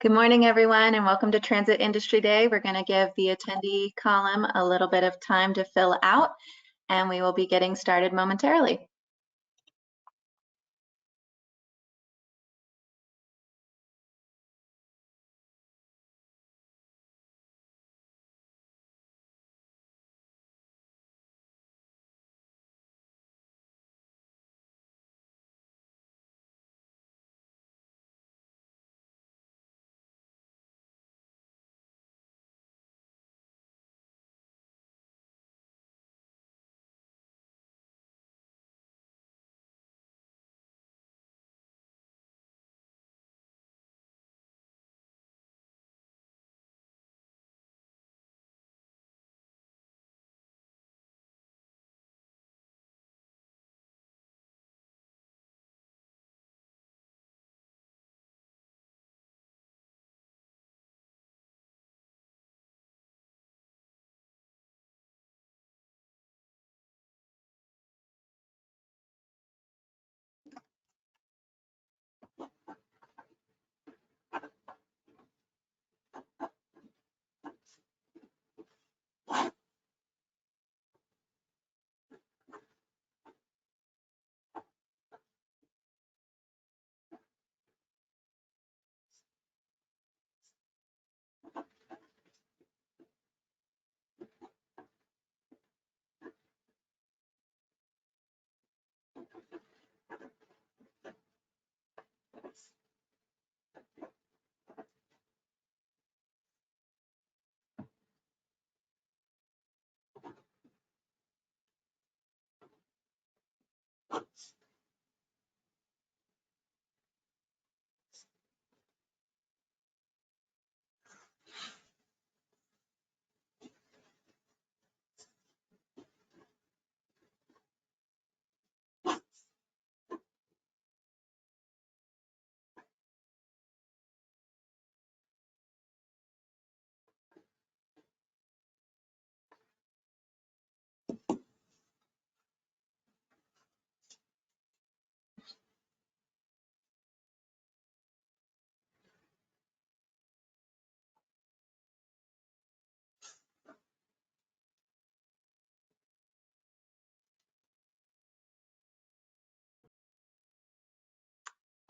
Good morning, everyone, and welcome to Transit Industry Day. We're going to give the attendee column a little bit of time to fill out, and we will be getting started momentarily.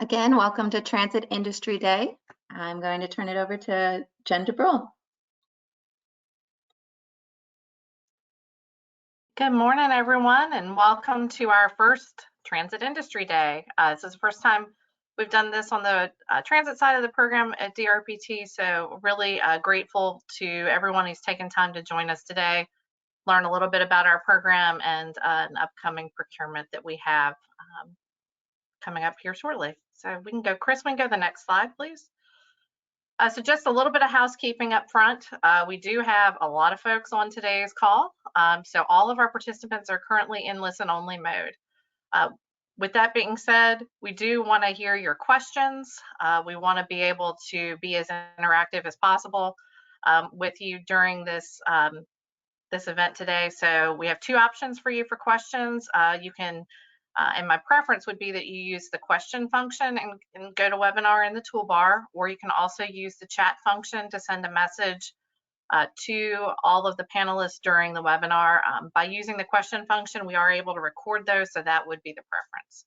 Again, welcome to Transit Industry Day. I'm going to turn it over to Jen DeBrule. Good morning, everyone, and welcome to our first Transit Industry Day. This is the first time we've done this on the transit side of the program at DRPT, so really grateful to everyone who's taken time to join us today, learn a little bit about our program and an upcoming procurement that we have coming up here shortly. So we can go, Chris, we can go to the next slide, please. So just a little bit of housekeeping up front. We do have a lot of folks on today's call. So all of our participants are currently in listen-only mode. With that being said, we do want to hear your questions. We want to be able to be as interactive as possible with you during this this event today. So we have two options for you for questions. You can and my preference would be that you use the question function and go to webinar in the toolbar, or you can also use the chat function to send a message to all of the panelists during the webinar. By using the question function, we are able to record those, so that would be the preference.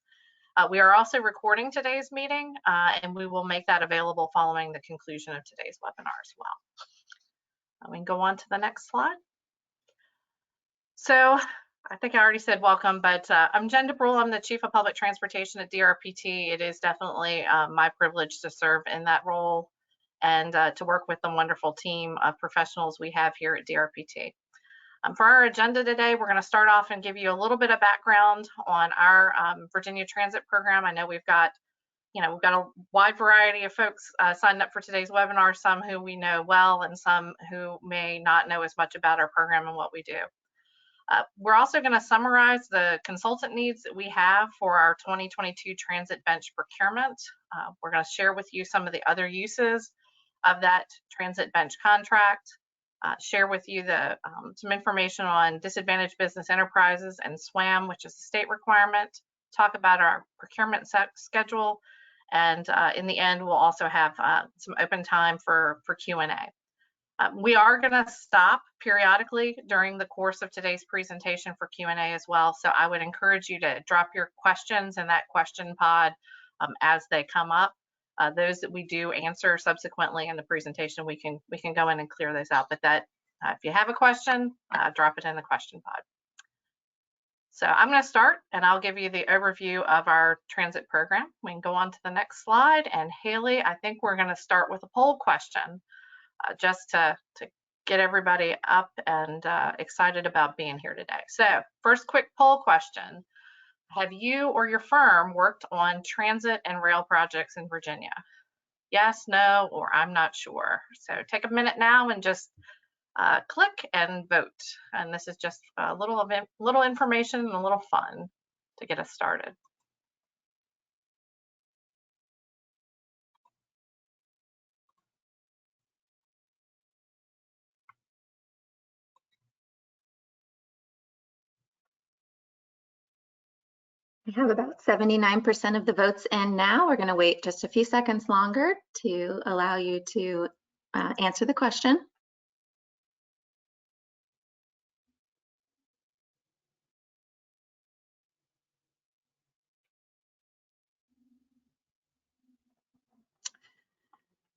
We are also recording today's meeting, and we will make that available following the conclusion of today's webinar as well. We can go on to the next slide. So I think I already said welcome, but I'm Jen DeBrule. I'm the Chief of Public Transportation at DRPT. It is definitely my privilege to serve in that role and to work with the wonderful team of professionals we have here at DRPT. For our agenda today, we're going to start off and give you a little bit of background on our Virginia Transit program. I know we've got a wide variety of folks signed up for today's webinar, some who we know well and some who may not know as much about our program and what we do. We're also going to summarize the consultant needs that we have for our 2022 Transit Bench procurement. We're going to share with you some of the other uses of that Transit Bench contract, share with you some information on disadvantaged business enterprises and SWAM, which is a state requirement, talk about our procurement schedule, And in the end, we'll also have some open time for Q&A. We are going to stop periodically during the course of today's presentation for Q&A as well. So I would encourage you to drop your questions in that question pod as they come up. Those that we do answer subsequently in the presentation, we can go in and clear those out. But that if you have a question, drop it in the question pod. So I'm going to start, and I'll give you the overview of our transit program. We can go on to the next slide. And Haley, I think we're going to start with a poll question just to get everybody up and excited about being here today. So first quick poll question. Have you or your firm worked on transit and rail projects in Virginia? Yes, no, or I'm not sure. So take a minute now and just click and vote. And this is just a little information and a little fun to get us started. We have about 79% of the votes in now. We're going to wait just a few seconds longer to allow you to answer the question.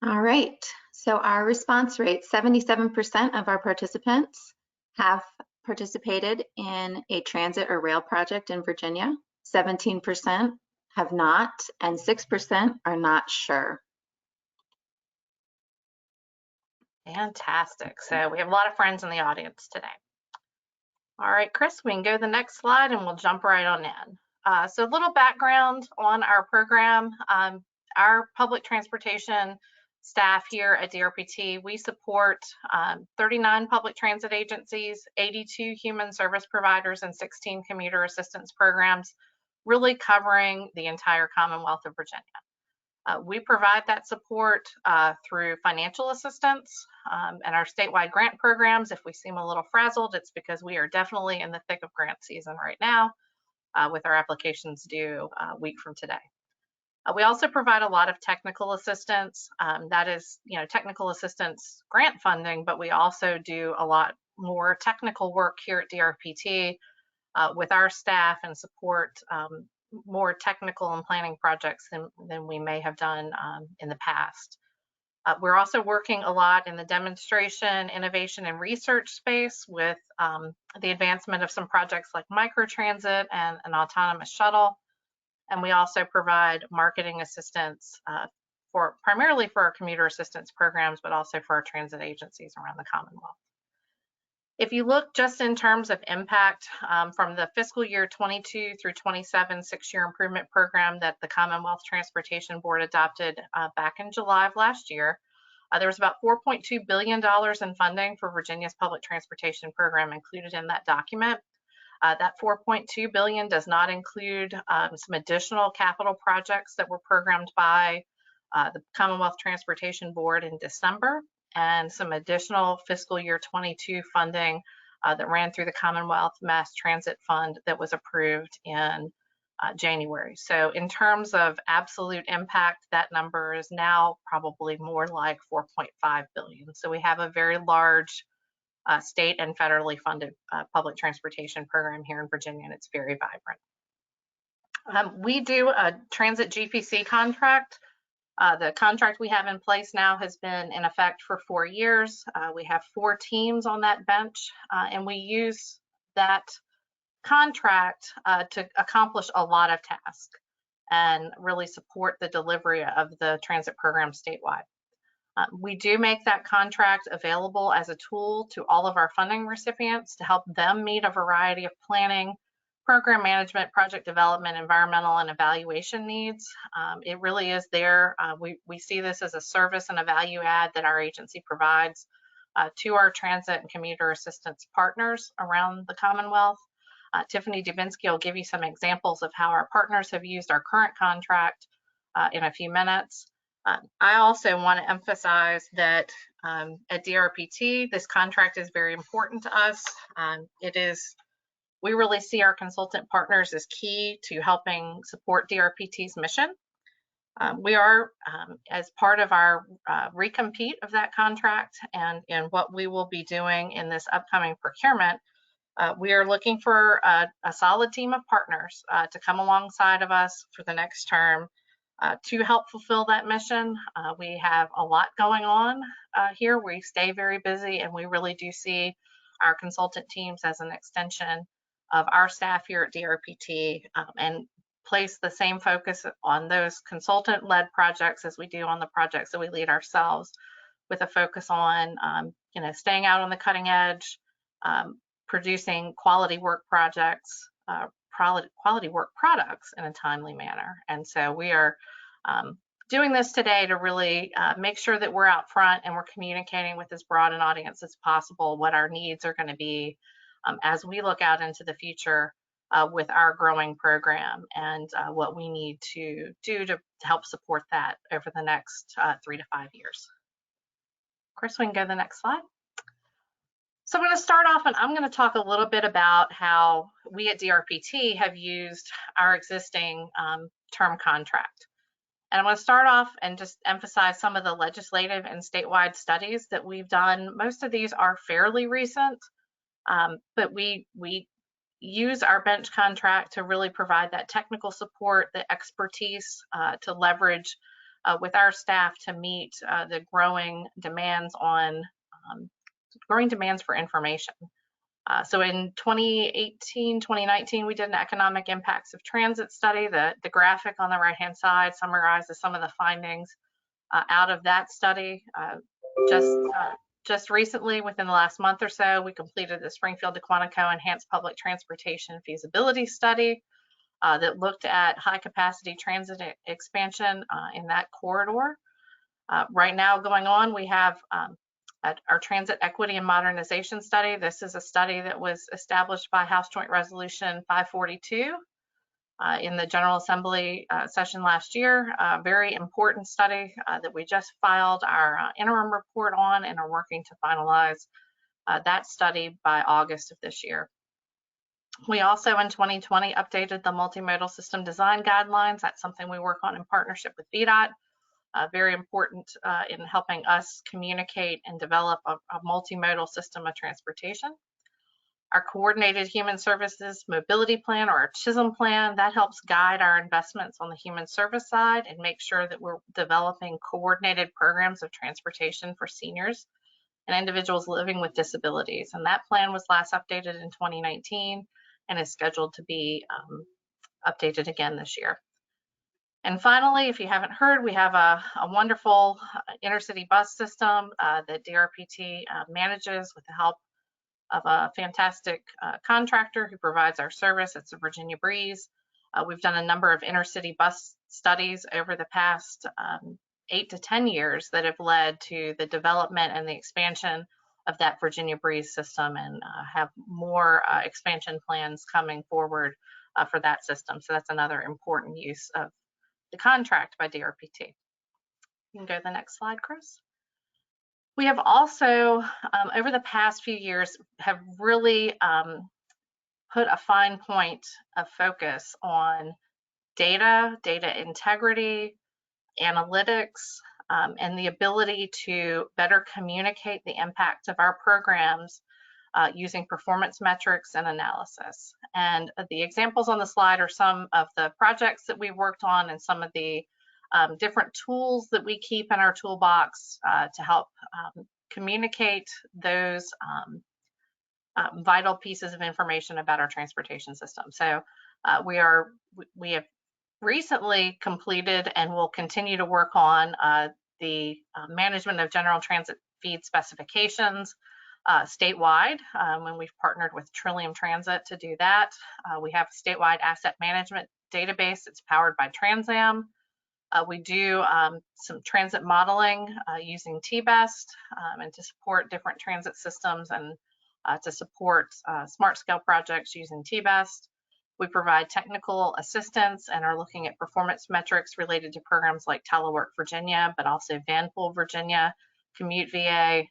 All right, so our response rate, 77% of our participants have participated in a transit or rail project in Virginia. 17% have not, and 6% are not sure. Fantastic. So we have a lot of friends in the audience today. All right, Chris, we can go to the next slide and we'll jump right on in. So a little background on our program. Our public transportation staff here at DRPT, we support 39 public transit agencies, 82 human service providers, and 16 commuter assistance programs, really covering the entire Commonwealth of Virginia. We provide that support through financial assistance and our statewide grant programs. If we seem a little frazzled, it's because we are definitely in the thick of grant season right now with our applications due a week from today. We also provide a lot of technical assistance. That is, technical assistance grant funding, but we also do a lot more technical work here at DRPT with our staff and support more technical and planning projects than we may have done in the past. We're also working a lot in the demonstration, innovation, and research space with the advancement of some projects like microtransit and an autonomous shuttle. And we also provide marketing assistance primarily for our commuter assistance programs, but also for our transit agencies around the Commonwealth. If you look just in terms of impact from the fiscal year 22 through 27 6-year improvement program that the Commonwealth Transportation Board adopted back in July of last year, there was about $4.2 billion in funding for Virginia's public transportation program included in that document. That $4.2 billion does not include some additional capital projects that were programmed by the Commonwealth Transportation Board in December, and some additional fiscal year 22 funding that ran through the Commonwealth Mass Transit Fund that was approved in January. So in terms of absolute impact, that number is now probably more like $4.5 billion. So we have a very large state and federally funded public transportation program here in Virginia, and it's very vibrant. We do a Transit GPC contract. The contract we have in place now has been in effect for 4 years. We have 4 teams on that bench, and we use that contract to accomplish a lot of tasks and really support the delivery of the transit program statewide. We do make that contract available as a tool to all of our funding recipients to help them meet a variety of planning, program management, project development, environmental, and evaluation needs. It really is there. We see this as a service and a value add that our agency provides to our transit and commuter assistance partners around the Commonwealth. Tiffany Dubinsky will give you some examples of how our partners have used our current contract in a few minutes. I also want to emphasize that at DRPT, this contract is very important to us. We really see our consultant partners as key to helping support DRPT's mission. We are, as part of our recompete of that contract and in what we will be doing in this upcoming procurement, we are looking for a solid team of partners to come alongside of us for the next term to help fulfill that mission. We have a lot going on here. We stay very busy, and we really do see our consultant teams as an extension of our staff here at DRPT, and place the same focus on those consultant-led projects as we do on the projects that we lead ourselves, with a focus on staying out on the cutting edge, producing quality work projects, quality work products in a timely manner. And so we are doing this today to really make sure that we're out front and we're communicating with as broad an audience as possible what our needs are going to be as we look out into the future with our growing program, and what we need to do to help support that over the next 3 to 5 years. Chris, we can go to the next slide. So I'm going to start off, and I'm going to talk a little bit about how we at DRPT have used our existing term contract. And I'm going to start off and just emphasize some of the legislative and statewide studies that we've done. Most of these are fairly recent, but we use our bench contract to really provide that technical support, the expertise to leverage with our staff to meet the growing demands for information. So in 2018, 2019, we did an economic impacts of transit study. The graphic on the right-hand side summarizes some of the findings out of that study. Just recently, within the last month or so, we completed the Springfield to Quantico Enhanced Public Transportation Feasibility Study that looked at high-capacity transit expansion in that corridor. Right now going on, we have our Transit Equity and Modernization Study. This is a study that was established by House Joint Resolution 542 in the General Assembly session last year. A very important study that we just filed our interim report on and are working to finalize that study by August of this year. We also in 2020 updated the Multimodal System Design Guidelines. That's something we work on in partnership with Vdot. Very important in helping us communicate and develop a multimodal system of transportation. Our Coordinated Human Services Mobility Plan, or our CHISM plan, that helps guide our investments on the human service side and make sure that we're developing coordinated programs of transportation for seniors and individuals living with disabilities. And that plan was last updated in 2019 and is scheduled to be updated again this year. And finally, if you haven't heard, we have a wonderful intercity bus system that DRPT manages with the help of a fantastic contractor who provides our service. It's the Virginia Breeze. We've done a number of intercity bus studies over the past 8 to 10 years that have led to the development and the expansion of that Virginia Breeze system, and have more expansion plans coming forward for that system. So that's another important use of the contract by DRPT. You can go to the next slide, Chris. We have also, over the past few years, have really put a fine point of focus on data integrity, analytics, and the ability to better communicate the impact of our programs using performance metrics and analysis. And the examples on the slide are some of the projects that we've worked on and some of the different tools that we keep in our toolbox to help communicate those vital pieces of information about our transportation system. So we have recently completed and will continue to work on the management of general transit feed specifications statewide, when we've partnered with Trillium Transit to do that. We have a statewide asset management database that's powered by Transam. We do some transit modeling using Tbest and to support different transit systems and to support smart scale projects using Tbest. We provide technical assistance and are looking at performance metrics related to programs like Telework Virginia, but also Vanpool Virginia, Commute VA.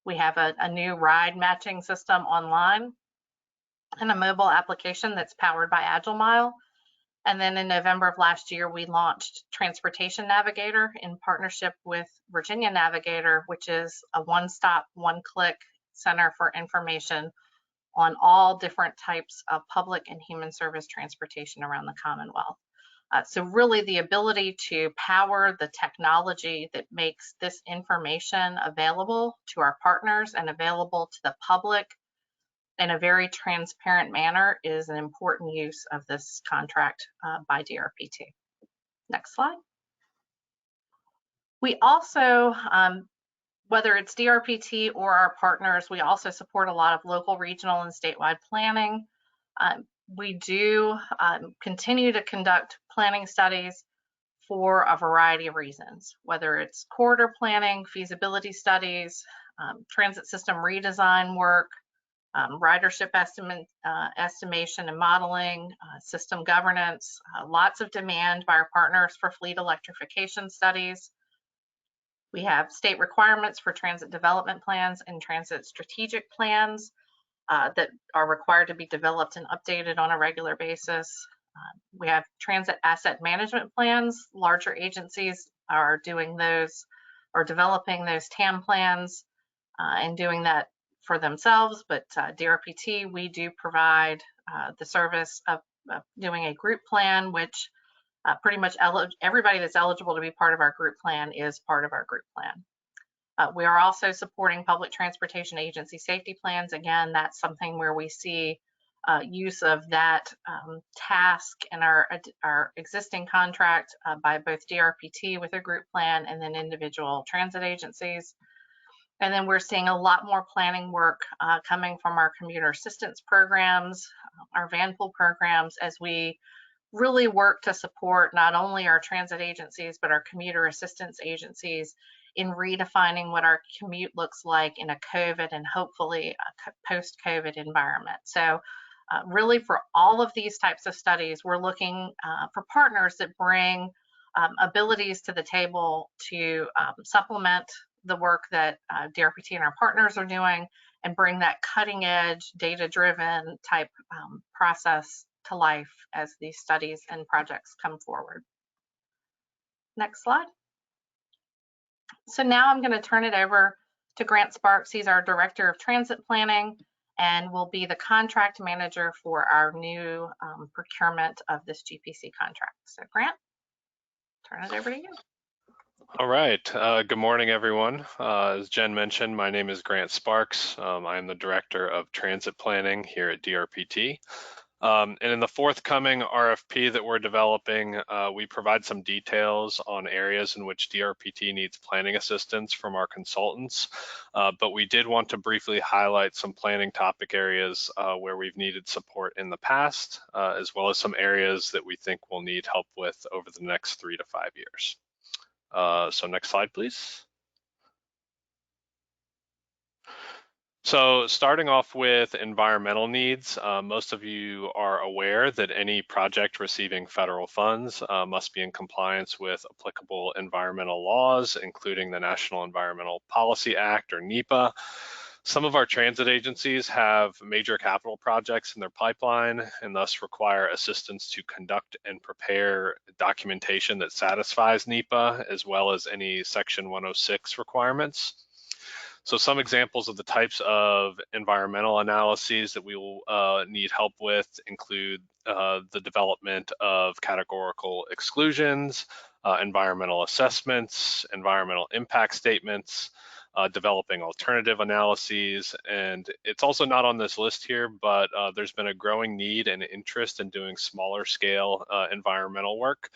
We have a new ride matching system online and a mobile application that's powered by AgileMile. And then in November of last year, we launched Transportation Navigator in partnership with Virginia Navigator, which is a one-stop, one-click center for information on all different types of public and human service transportation around the Commonwealth. So really the ability to power the technology that makes this information available to our partners and available to the public in a very transparent manner is an important use of this contract by DRPT. Next slide. We also, whether it's DRPT or our partners, we also support a lot of local, regional, and statewide planning. We do continue to conduct planning studies for a variety of reasons, whether it's corridor planning, feasibility studies, transit system redesign work, ridership estimation and modeling, system governance, lots of demand by our partners for fleet electrification studies. We have state requirements for transit development plans and transit strategic plans that are required to be developed and updated on a regular basis. We have transit asset management plans. Larger agencies are doing those or developing those TAM plans and doing that for themselves, but DRPT, we do provide the service of doing a group plan, which pretty much everybody that's eligible to be part of our group plan is part of our group plan. We are also supporting public transportation agency safety plans. Again, that's something where we see use of that task in our existing contract by both DRPT with a group plan and then individual transit agencies. And then we're seeing a lot more planning work coming from our commuter assistance programs, our van pool programs, as we really work to support not only our transit agencies, but our commuter assistance agencies in redefining what our commute looks like in a COVID and hopefully a post-COVID environment. So really for all of these types of studies, we're looking for partners that bring abilities to the table to supplement the work that DRPT and our partners are doing and bring that cutting edge, data-driven type process to life as these studies and projects come forward. Next slide. So now I'm going to turn it over to Grant Sparks. He's our Director of Transit Planning and will be the contract manager for our new procurement of this GPC contract. So Grant, turn it over to you. All right. Good morning, everyone. As Jen mentioned, my name is Grant Sparks. I am the Director of Transit Planning here at DRPT. And in the forthcoming RFP that we're developing, we provide some details on areas in which DRPT needs planning assistance from our consultants. But we did want to briefly highlight some planning topic areas where we've needed support in the past, as well as some areas that we think we'll need help with over the next 3 to 5 years. So next slide, please. So starting off with environmental needs, most of you are aware that any project receiving federal funds must be in compliance with applicable environmental laws, including the National Environmental Policy Act, or NEPA. Some of our transit agencies have major capital projects in their pipeline and thus require assistance to conduct and prepare documentation that satisfies NEPA, as well as any Section 106 requirements. So some examples of the types of environmental analyses that we will need help with include the development of categorical exclusions, environmental assessments, environmental impact statements, developing alternative analyses. And it's also not on this list here, but there's been a growing need and interest in doing smaller scale environmental work,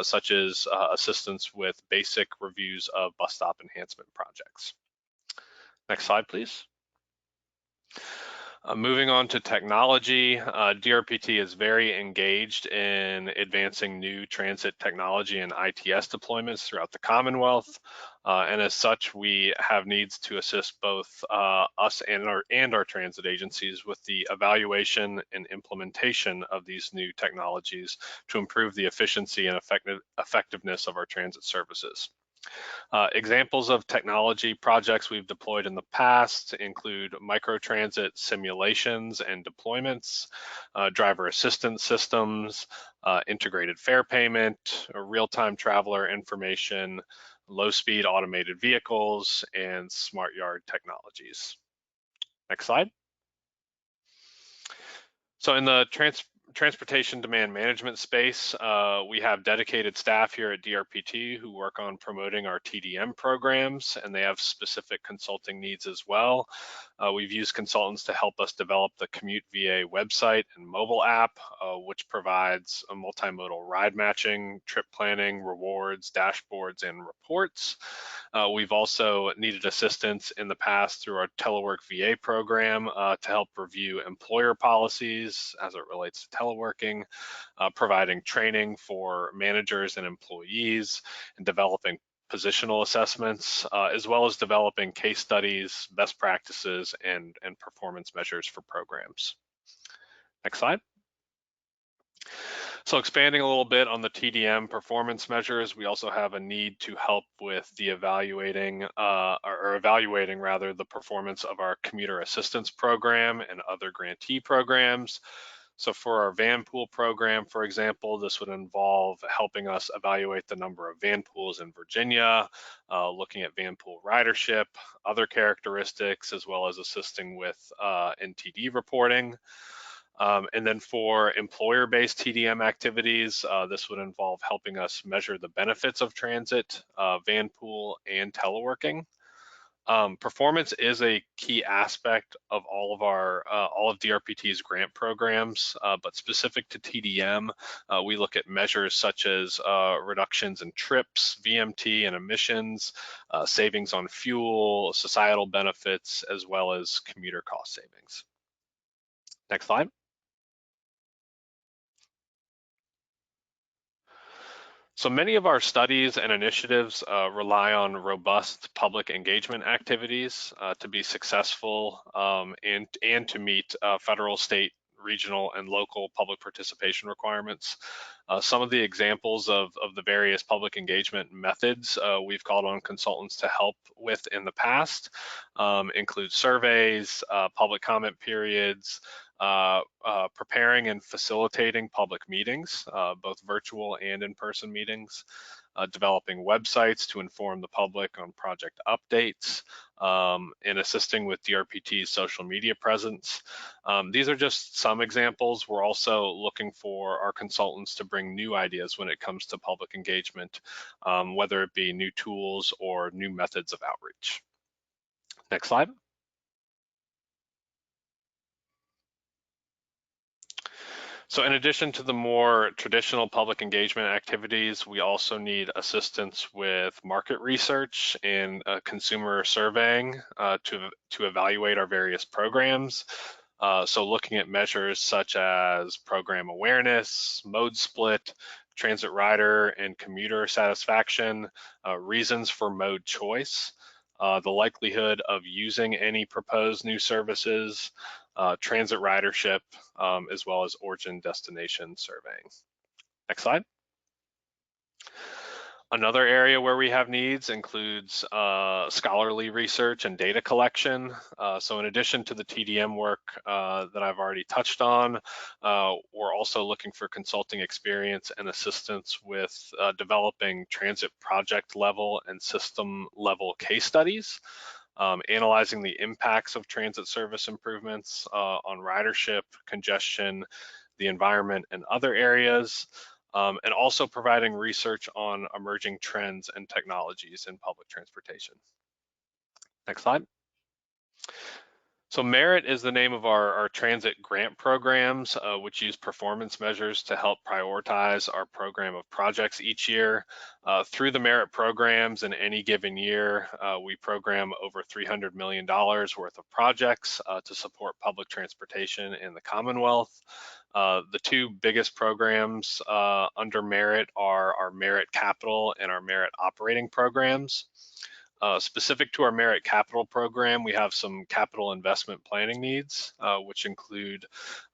such as assistance with basic reviews of bus stop enhancement projects. Next slide, please. Moving on to technology, DRPT is very engaged in advancing new transit technology and ITS deployments throughout the Commonwealth. And as such, we have needs to assist both us and our transit agencies with the evaluation and implementation of these new technologies to improve the efficiency and effectiveness of our transit services. Examples of technology projects we've deployed in the past include microtransit simulations and deployments, driver assistance systems, integrated fare payment, real-time traveler information, low-speed automated vehicles, and smart yard technologies. Next slide. So in the transportation demand management space, we have dedicated staff here at DRPT who work on promoting our TDM programs, and they have specific consulting needs as well. We've used consultants to help us develop the Commute VA website and mobile app, which provides a multimodal ride matching, trip planning, rewards, dashboards, and reports. We've also needed assistance in the past through our telework VA program to help review employer policies as it relates to teleworking, providing training for managers and employees, and developing positional assessments, as well as developing case studies, best practices, and performance measures for programs. Next slide. So expanding a little bit on the TDM performance measures, we also have a need to help with the evaluating the performance of our commuter assistance program and other grantee programs. So for our van pool program, for example, this would involve helping us evaluate the number of van pools in Virginia, looking at van pool ridership, other characteristics, as well as assisting with NTD reporting. And then for employer-based TDM activities, this would involve helping us measure the benefits of transit, van pool, and teleworking. Performance is a key aspect of all of DRPT's grant programs, but specific to TDM, we look at measures such as reductions in trips, VMT and emissions, savings on fuel, societal benefits, as well as commuter cost savings. Next slide. So many of our studies and initiatives rely on robust public engagement activities to be successful and to meet federal, state, regional, and local public participation requirements. Some of the examples of the various public engagement methods we've called on consultants to help with in the past include surveys, public comment periods, preparing and facilitating public meetings, both virtual and in-person meetings, developing websites to inform the public on project updates, and assisting with DRPT's social media presence. These are just some examples. We're also looking for our consultants to bring new ideas when it comes to public engagement, whether it be new tools or new methods of outreach. Next slide. So in addition to the more traditional public engagement activities, we also need assistance with market research and consumer surveying to evaluate our various programs. So looking at measures such as program awareness, mode split, transit rider and commuter satisfaction, reasons for mode choice, the likelihood of using any proposed new services, transit ridership, as well as origin destination surveying. Next slide. Another area where we have needs includes scholarly research and data collection. So in addition to the TDM work that I've already touched on, we're also looking for consulting experience and assistance with developing transit project level and system level case studies, analyzing the impacts of transit service improvements on ridership, congestion, the environment, and other areas, and also providing research on emerging trends and technologies in public transportation. Next slide. So Merit is the name of our transit grant programs, which use performance measures to help prioritize our program of projects each year. Through the Merit programs in any given year, we program over $300 million worth of projects to support public transportation in the Commonwealth. The two biggest programs under Merit are our Merit Capital and our Merit Operating programs. Specific to our Merit Capital program, we have some capital investment planning needs, which include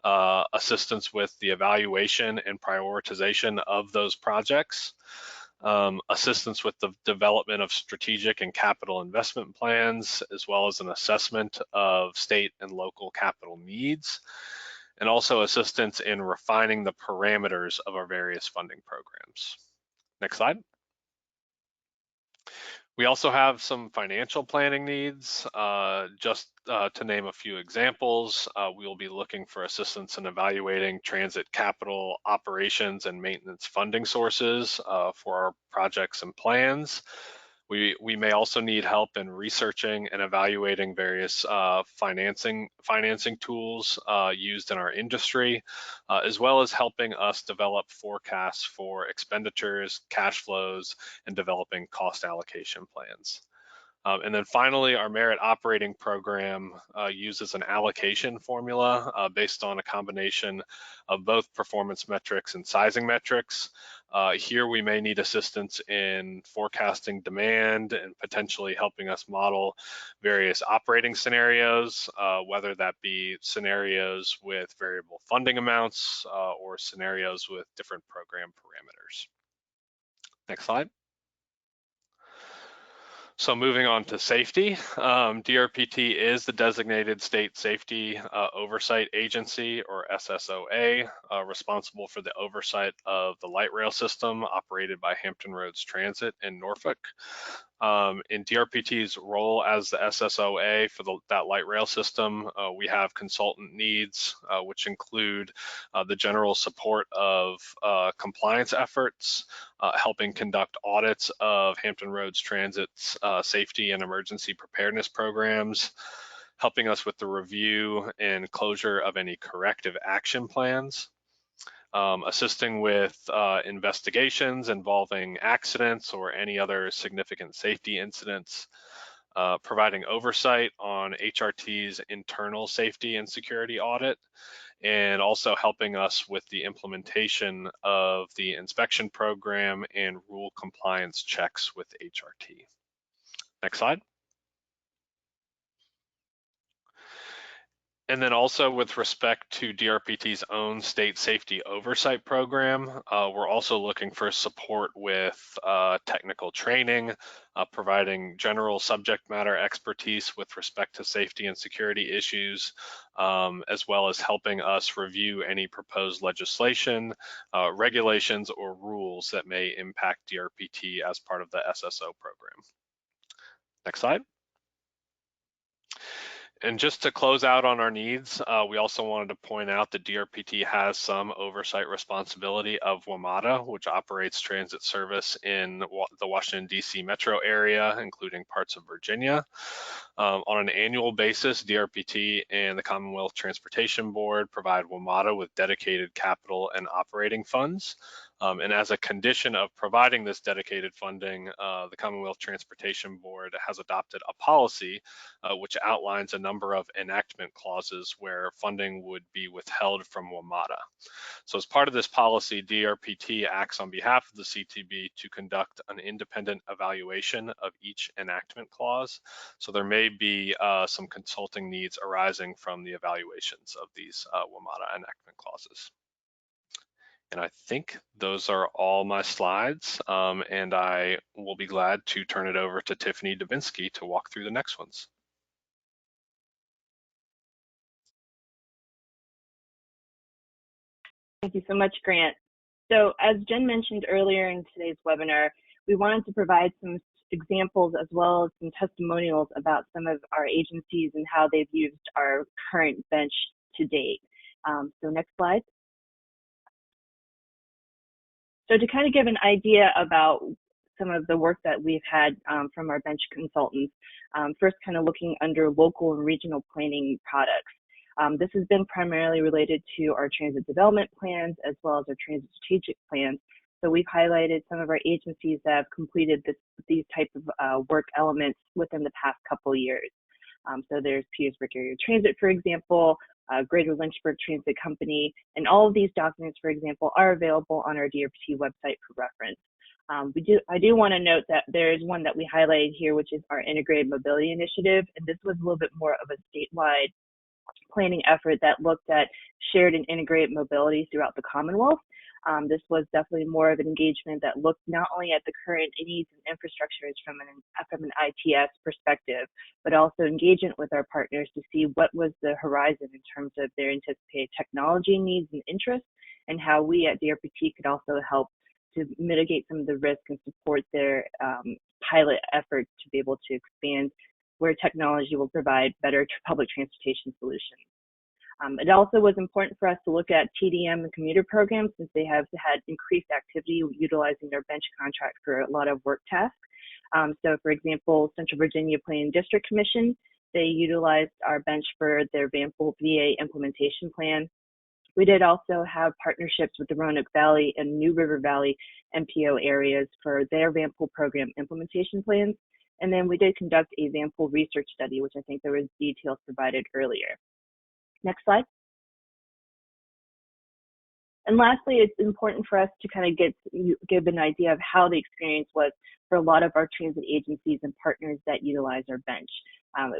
assistance with the evaluation and prioritization of those projects. assistance with the development of strategic and capital investment plans, as well as an assessment of state and local capital needs, and also assistance in refining the parameters of our various funding programs. Next slide. We also have some financial planning needs. Just to name a few examples, we will be looking for assistance in evaluating transit capital operations and maintenance funding sources for our projects and plans. We may also need help in researching and evaluating various financing tools used in our industry, as well as helping us develop forecasts for expenditures, cash flows, and developing cost allocation plans. And then finally, our merit operating program uses an allocation formula based on a combination of both performance metrics and sizing metrics. Here we may need assistance in forecasting demand and potentially helping us model various operating scenarios, whether that be scenarios with variable funding amounts or scenarios with different program parameters. Next slide. So moving on to safety, DRPT is the designated state safety oversight agency, or SSOA, responsible for the oversight of the light rail system operated by Hampton Roads Transit in Norfolk. In DRPT's role as the SSOA for that light rail system, we have consultant needs, which include the general support of compliance efforts, helping conduct audits of Hampton Roads Transit's safety and emergency preparedness programs, helping us with the review and closure of any corrective action plans, assisting with investigations involving accidents or any other significant safety incidents, providing oversight on HRT's internal safety and security audit, and also helping us with the implementation of the inspection program and rule compliance checks with HRT. Next slide. And then also with respect to DRPT's own state safety oversight program, we're also looking for support with technical training, providing general subject matter expertise with respect to safety and security issues, as well as helping us review any proposed legislation, regulations, or rules that may impact DRPT as part of the SSO program. Next slide. And just to close out on our needs, we also wanted to point out that DRPT has some oversight responsibility of WMATA, which operates transit service in the Washington, D.C. metro area, including parts of Virginia. On an annual basis, DRPT and the Commonwealth Transportation Board provide WMATA with dedicated capital and operating funds. And as a condition of providing this dedicated funding, the Commonwealth Transportation Board has adopted a policy which outlines a number of enactment clauses where funding would be withheld from WMATA. So as part of this policy, DRPT acts on behalf of the CTB to conduct an independent evaluation of each enactment clause. So there may be some consulting needs arising from the evaluations of these WMATA enactment clauses. And I think those are all my slides, and I will be glad to turn it over to Tiffany Dubinsky to walk through the next ones. Thank you so much, Grant. So as Jen mentioned earlier in today's webinar, we wanted to provide some examples as well as some testimonials about some of our agencies and how they've used our current bench to date. So next slide. So to kind of give an idea about some of the work that we've had from our bench consultants, first kind of looking under local and regional planning products. This has been primarily related to our transit development plans as well as our transit strategic plans. So we've highlighted some of our agencies that have completed these types of work elements within the past couple years. So there's Petersburg Area Transit, for example, Greater Lynchburg Transit Company, and all of these documents, for example, are available on our DRPT website for reference. I do want to note that there is one that we highlighted here, which is our Integrated Mobility Initiative, and this was a little bit more of a statewide planning effort that looked at shared and integrated mobility throughout the Commonwealth. This was definitely more of an engagement that looked not only at the current needs and infrastructures from an ITS perspective, but also engagement with our partners to see what was the horizon in terms of their anticipated technology needs and interests, and how we at DRPT could also help to mitigate some of the risk and support their pilot effort to be able to expand where technology will provide better public transportation solutions. It also was important for us to look at Tdm and Commuter Programs, since they have had increased activity utilizing their bench contract for a lot of work tasks. So for example, Central Virginia Planning District Commission, they utilized our bench for their Vanport VA implementation plan. We did also have partnerships with the Roanoke Valley and New River Valley MPO areas for their Vanport program implementation plans. And then we did conduct a Vanport research study, which I think there was details provided earlier. Next slide. And lastly, it's important for us to kind of give an idea of how the experience was for a lot of our transit agencies and partners that utilize our bench.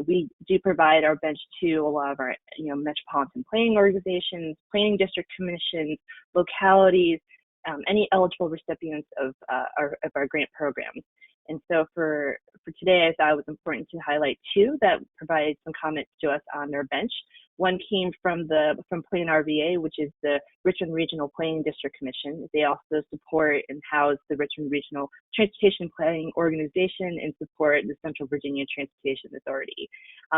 We do provide our bench to a lot of our metropolitan planning organizations, planning district commissions, localities, any eligible recipients of our grant programs. And so for today, I thought it was important to highlight two that provided some comments to us on their bench. One came from Plan RVA, which is the Richmond Regional Planning District Commission. They also support and house the Richmond Regional Transportation Planning Organization and support the Central Virginia Transportation Authority.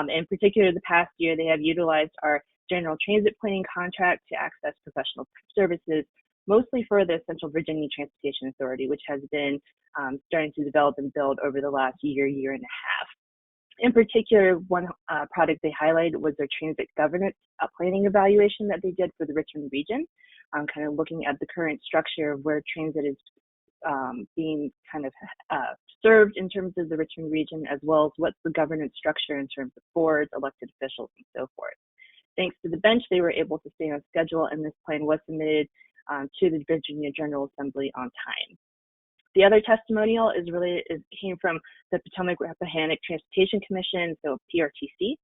In particular, the past year, they have utilized our General Transit Planning contract to access professional services, mostly for the Central Virginia Transportation Authority, which has been starting to develop and build over the last year and a half. In particular, one product they highlighted was their transit governance planning evaluation that they did for the Richmond region, kind of looking at the current structure of where transit is being kind of served in terms of the Richmond region, as well as what's the governance structure in terms of boards, elected officials, and so forth. Thanks to the bench, they were able to stay on schedule, and this plan was submitted to the Virginia General Assembly on time. The other testimonial came from the Potomac-Rappahannock Transportation Commission, so PRTC.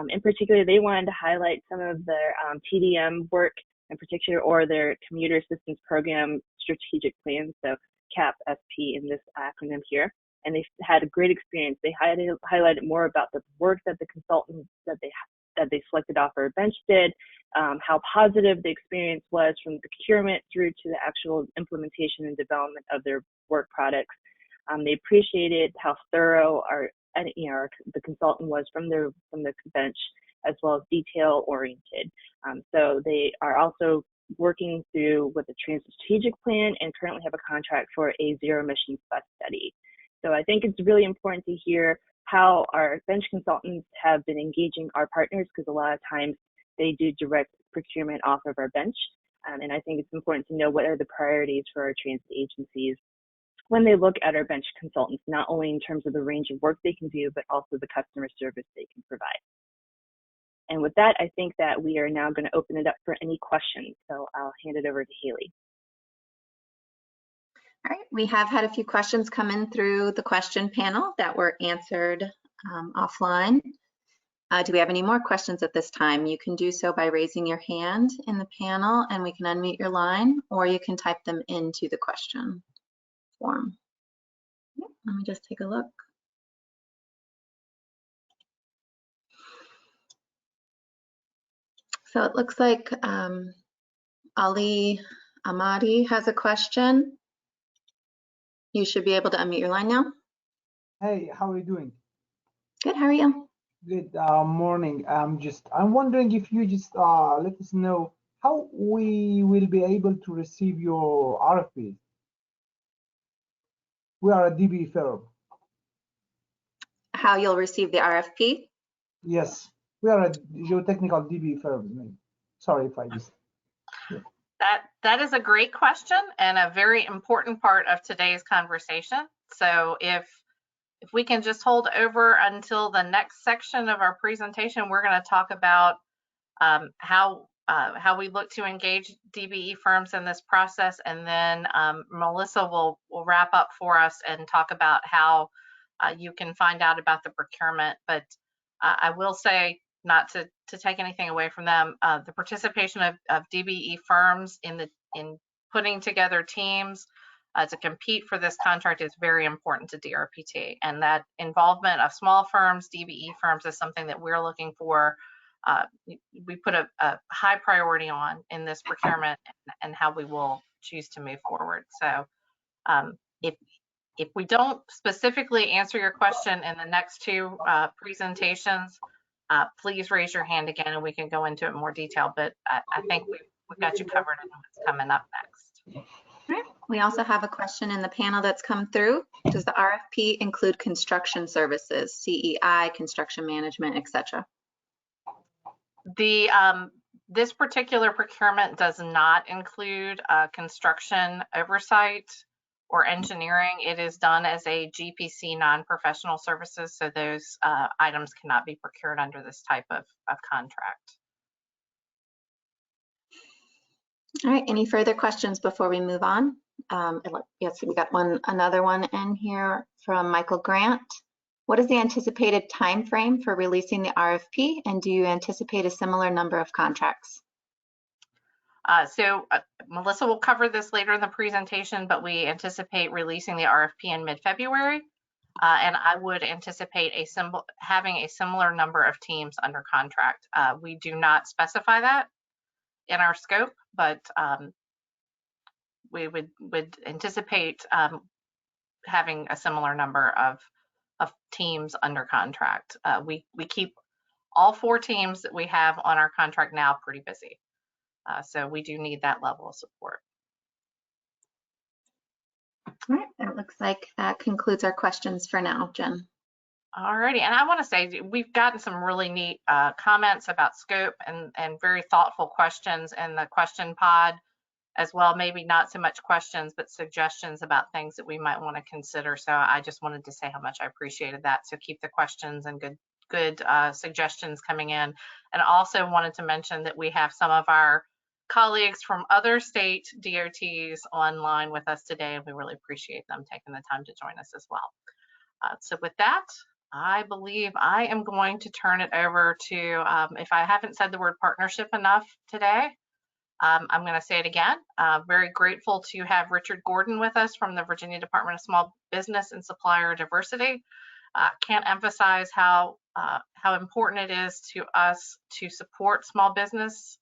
In particular, they wanted to highlight some of their TDM work in particular, or their Commuter Assistance Program strategic plans, so CAP-SP in this acronym here. And they had a great experience. They highlighted more about the work that the consultants that they selected off our bench did, how positive the experience was from the procurement through to the actual implementation and development of their work products. They appreciated how thorough the consultant was from the bench, as well as detail oriented. So they are also working through with a transit strategic plan and currently have a contract for a zero emissions bus study. So I think it's really important to hear how our bench consultants have been engaging our partners, because a lot of times they do direct procurement off of our bench. And I think it's important to know what are the priorities for our transit agencies when they look at our bench consultants, not only in terms of the range of work they can do, but also the customer service they can provide. And with that, I think that we are now going to open it up for any questions. So I'll hand it over to Haley. All right, we have had a few questions come in through the question panel that were answered offline. Do we have any more questions at this time? You can do so by raising your hand in the panel and we can unmute your line, or you can type them into the question form. Let me just take a look. So it looks like Ali Ahmadi has a question. You should be able to unmute your line now. Hey, how are you doing? Good, how are you? Good morning. I'm wondering if you just let us know how we will be able to receive your RFPs. We are a Dbe firm. How you'll receive the RFP? Yes, we are a geotechnical Dbe firm. Sorry if I just. Yeah. That is a great question and a very important part of today's conversation. So if we can just hold over until the next section of our presentation, we're going to talk about how we look to engage DBE firms in this process, and then Melissa will wrap up for us and talk about how you can find out about the procurement. But I will say, not to take anything away from them, the participation of DBE firms in putting together teams to compete for this contract is very important to DRPT, and that involvement of small firms, DBE firms, is something that we're looking for. We put a high priority on in this procurement and how we will choose to move forward. So if we don't specifically answer your question in the next two presentations, please raise your hand again and we can go into it in more detail, but I think we've got you covered in what's coming up next. Right. We also have a question in the panel that's come through. Does the RFP include construction services, CEI, construction management, etc.? This particular procurement does not include construction oversight or engineering. It is done as a GPC, non-professional services, so those items cannot be procured under this type of contract. All right, any further questions before we move on? Yes, we got another one in here from Michael Grant. What is the anticipated time frame for releasing the RFP, and do you anticipate a similar number of contracts? Melissa will cover this later in the presentation, but we anticipate releasing the RFP in mid-February, and I would anticipate having a similar number of teams under contract. We do not specify that in our scope, but we would anticipate having a similar number of teams under contract. We keep all 4 teams that we have on our contract now pretty busy. So we do need that level of support. All right, it looks like that concludes our questions for now, Jen. All righty, and I want to say we've gotten some really neat comments about scope and very thoughtful questions in the question pod as well. Maybe not so much questions, but suggestions about things that we might want to consider. So I just wanted to say how much I appreciated that. So keep the questions and good suggestions coming in. And also wanted to mention that we have some of our colleagues from other state DOTs online with us today, and we really appreciate them taking the time to join us as well. So with that, I believe I am going to turn it over to, if I haven't said the word partnership enough today, I'm going to say it again. Very grateful to have Richard Gordon with us from the Virginia Department of Small Business and Supplier Diversity. Can't emphasize how important it is to us to support small business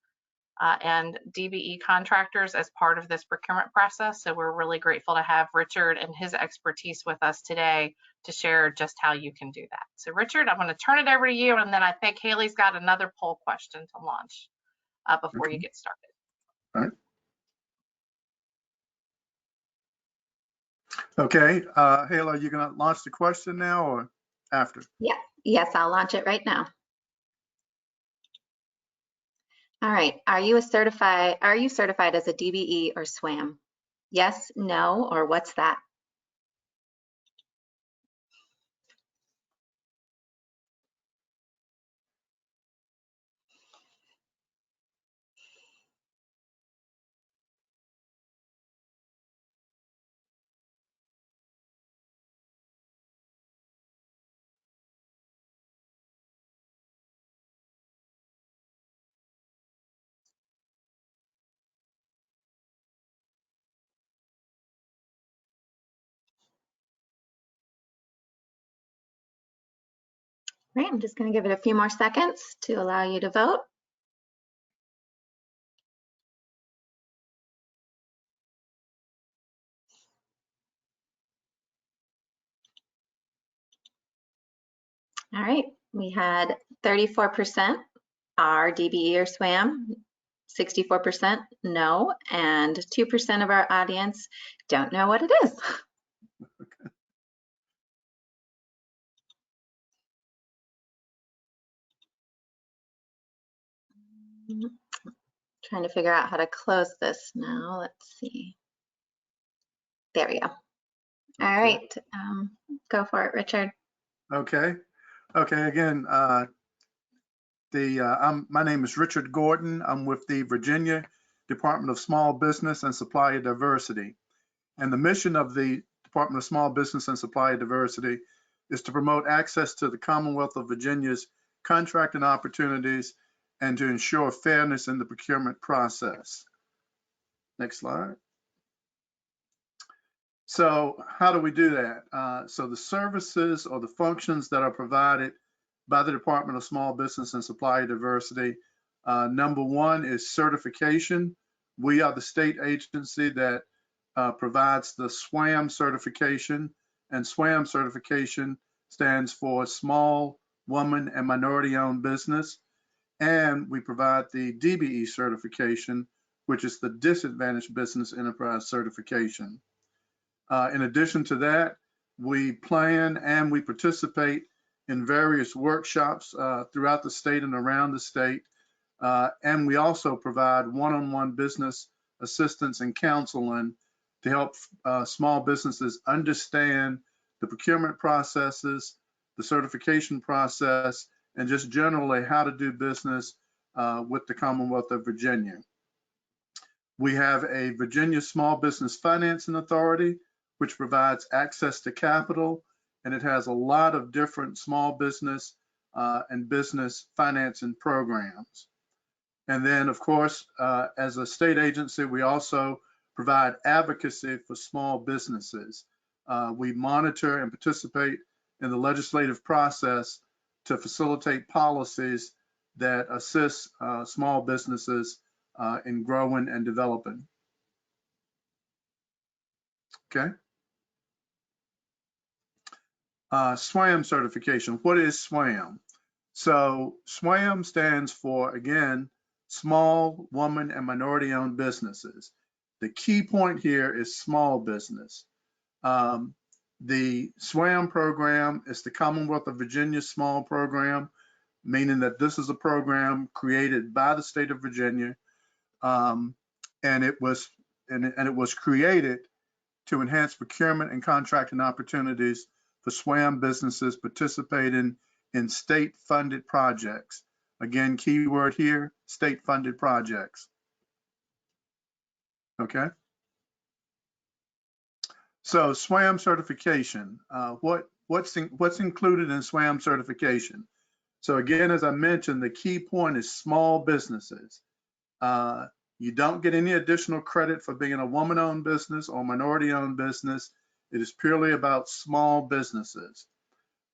and DBE contractors as part of this procurement process. So we're really grateful to have Richard and his expertise with us today to share just how you can do that. So Richard, I'm going to turn it over to you, and then I think Haley's got another poll question to launch before you get started. All right. Okay, Haley, are you going to launch the question now or after? Yeah, yes, I'll launch it right now. All right, are you certified as a DBE or SWAM? Yes, no, or what's that? All right, I'm just going to give it a few more seconds to allow you to vote. All right, we had 34% are DBE or SWAM, 64% no, and 2% of our audience don't know what it is. Trying to figure out how to close this now. Let's see. There we go. All right, go for it, Richard. Okay. Okay. Again, my name is Richard Gordon. I'm with the Virginia Department of Small Business and Supplier Diversity. And the mission of the Department of Small Business and Supplier Diversity is to promote access to the Commonwealth of Virginia's contracting opportunities and to ensure fairness in the procurement process. Next slide. So how do we do that? So the services or the functions that are provided by the Department of Small Business and Supplier Diversity, number one is certification. We are the state agency that provides the Swam Certification, and Swam Certification stands for Small Woman and Minority Owned Business. And we provide the Dbe Certification, which is the Disadvantaged Business Enterprise Certification. In addition to that, we plan and we participate in various workshops throughout the state and around the state. And we also provide one-on-one business assistance and counseling to help small businesses understand the procurement processes, the certification process, and just generally how to do business with the Commonwealth of Virginia. We have a Virginia Small Business Financing Authority, which provides access to capital, and it has a lot of different small business and business financing programs. And then, of course, as a state agency, we also provide advocacy for small businesses. We monitor and participate in the legislative process to facilitate policies that assist small businesses in growing and developing. Okay. SWAM certification. What is SWAM? So SWAM stands for, again, Small Woman and Minority Owned Businesses. The key point here is small business. The SWAM program is the Commonwealth of Virginia Small Program, meaning that this is a program created by the state of Virginia, and it was created to enhance procurement and contracting opportunities for SWAM businesses participating in state-funded projects. Again, keyword here, state-funded projects. Okay. So SWAM certification, what's included in SWAM certification? So again, as I mentioned, the key point is small businesses. You don't get any additional credit for being a woman-owned business or minority-owned business. It is purely about small businesses,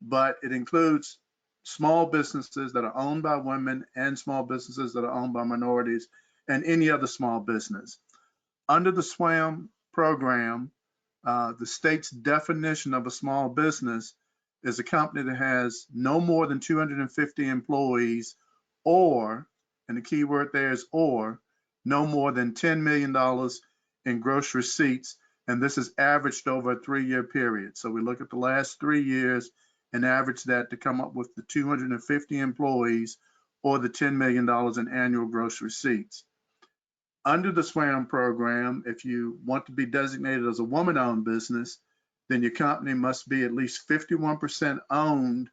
but it includes small businesses that are owned by women and small businesses that are owned by minorities and any other small business. Under the SWAM program, the state's definition of a small business is a company that has no more than 250 employees or, and the key word there is or, no more than $10 million in gross receipts, and this is averaged over a 3-year period. So we look at the last 3 years and average that to come up with the 250 employees or the $10 million in annual gross receipts. Under the SWAM program, if you want to be designated as a woman-owned business, then your company must be at least 51% owned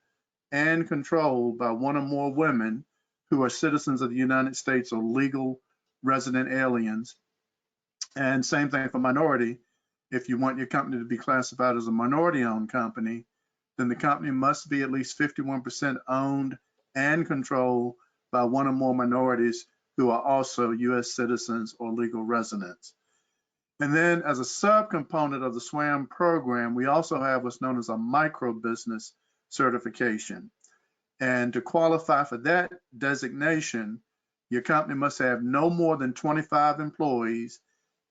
and controlled by one or more women who are citizens of the United States or legal resident aliens. And same thing for minority. If you want your company to be classified as a minority-owned company, then the company must be at least 51% owned and controlled by one or more minorities who are also U.S. citizens or legal residents. And then as a subcomponent of the SWAM program, we also have what's known as a micro business certification. And to qualify for that designation, your company must have no more than 25 employees,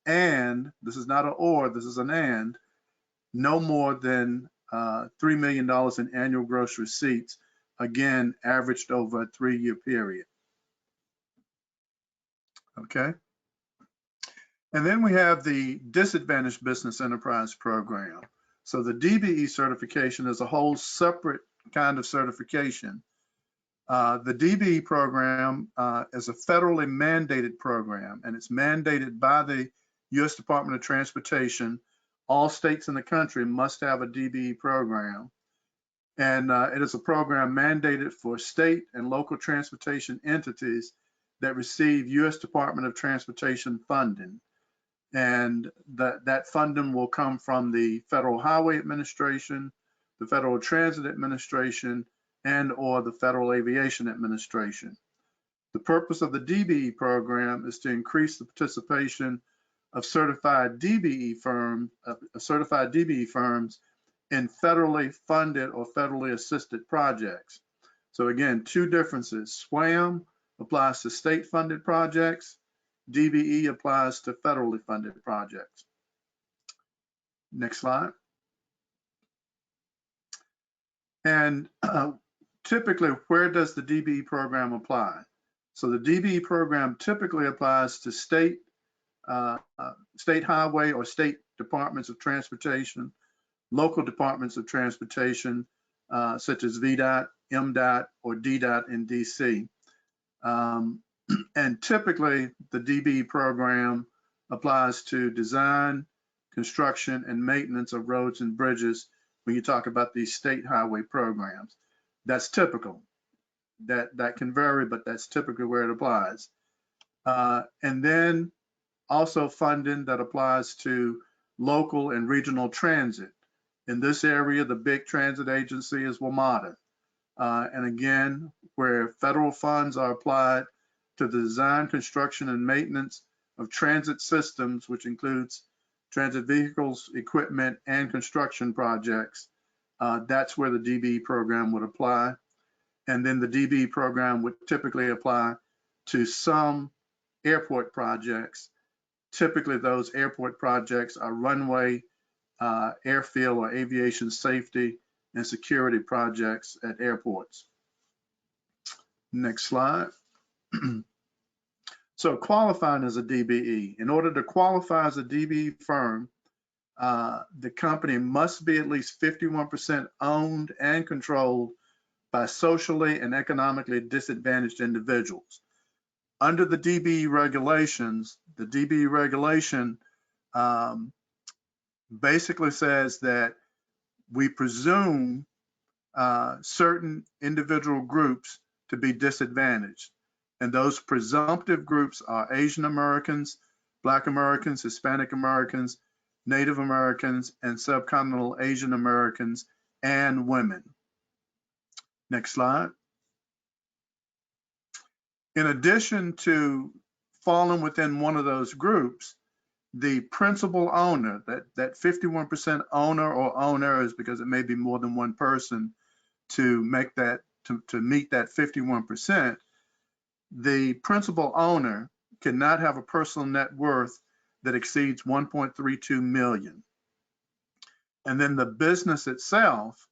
and this is not an or, this is an and, no more than $3 million in annual gross receipts, again, averaged over a 3-year period. Okay. And then we have the Disadvantaged Business Enterprise Program. So the Dbe certification is a whole separate kind of certification. The Dbe program is a federally mandated program, and it's mandated by the U.S. Department of Transportation. All states in the country must have a Dbe program. And it is a program mandated for state and local transportation entities that receive U.S. Department of Transportation funding. And that funding will come from the Federal Highway Administration, the Federal Transit Administration, and or the Federal Aviation Administration. The purpose of the Dbe program is to increase the participation of certified DBE firms in federally funded or federally assisted projects. So again, two differences. SWAM applies to state funded projects. DBE applies to federally funded projects. Next slide. And typically, where does the DBE program apply? So the DBE program typically applies to state highway or state departments of transportation, local departments of transportation, such as Vdot, MDOT, or Ddot in DC. And typically, the DBE program applies to design, construction, and maintenance of roads and bridges when you talk about these state highway programs. That's typical. That can vary, but that's typically where it applies. And then also funding that applies to local and regional transit. In this area, the big transit agency is WMATA. And again, where federal funds are applied to the design, construction, and maintenance of transit systems, which includes transit vehicles, equipment, and construction projects, that's where the DBE program would apply. And then the DBE program would typically apply to some airport projects. Typically, those airport projects are runway, airfield, or aviation safety and security projects at airports. Next slide. So qualifying as a DBE. In order to qualify as a DBE firm, the company must be at least 51% owned and controlled by socially and economically disadvantaged individuals. Under the DBE regulations, the DBE regulation basically says that we presume certain individual groups to be disadvantaged. And those presumptive groups are Asian Americans, Black Americans, Hispanic Americans, Native Americans, and subcontinental Asian Americans, and women. Next slide. In addition to falling within one of those groups, the principal owner, that 51% owner or owners, because it may be more than one person to make that, to meet that 51%, the principal owner cannot have a personal net worth that exceeds 1.32 million. And then the business itself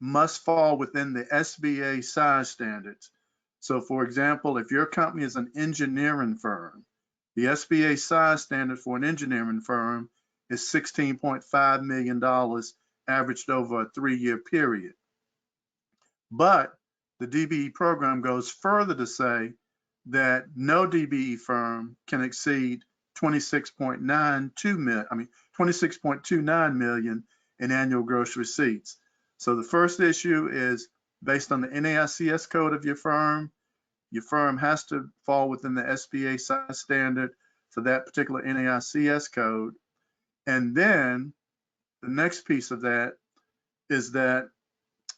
must fall within the SBA size standards. So for example, if your company is an engineering firm, the SBA size standard for an engineering firm is $16.5 million averaged over a 3-year period. But the DBE program goes further to say that no DBE firm can exceed 26.29 million in annual gross receipts. So the first issue is based on the NAICS code of your firm. Your firm has to fall within the SBA size standard for that particular NAICS code. And then the next piece of that is that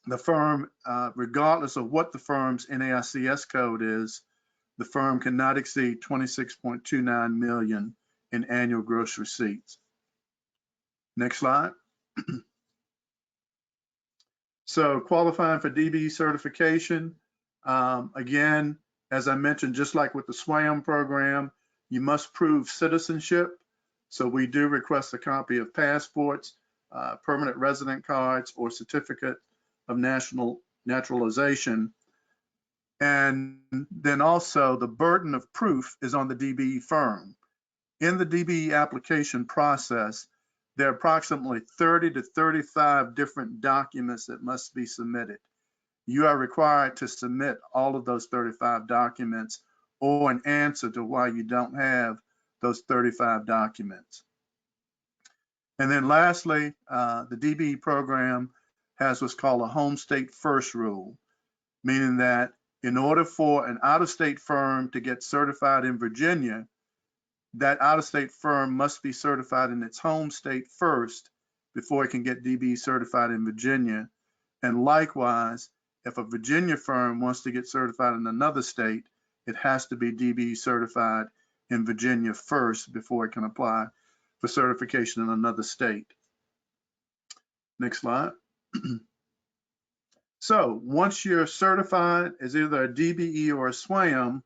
the firm, regardless of what the firm's NAICS code is, the firm cannot exceed 26.29 million in annual gross receipts. Next slide. So qualifying for DBE certification, again, as I mentioned, just like with the SWAM program, you must prove citizenship. So we do request a copy of passports, permanent resident cards, or certificate of naturalization. And then also the burden of proof is on the DBE firm. In the DBE application process, there are approximately 30 to 35 different documents that must be submitted. You are required to submit all of those 35 documents or an answer to why you don't have those 35 documents. And then lastly, the DBE program has what's called a home state first rule, meaning that in order for an out-of-state firm to get certified in Virginia, that out-of-state firm must be certified in its home state first before it can get DBE certified in Virginia. And likewise, if a Virginia firm wants to get certified in another state, it has to be DBE certified in Virginia first before it can apply for certification in another state. Next slide. So once you're certified as either a DBE or a SWAM,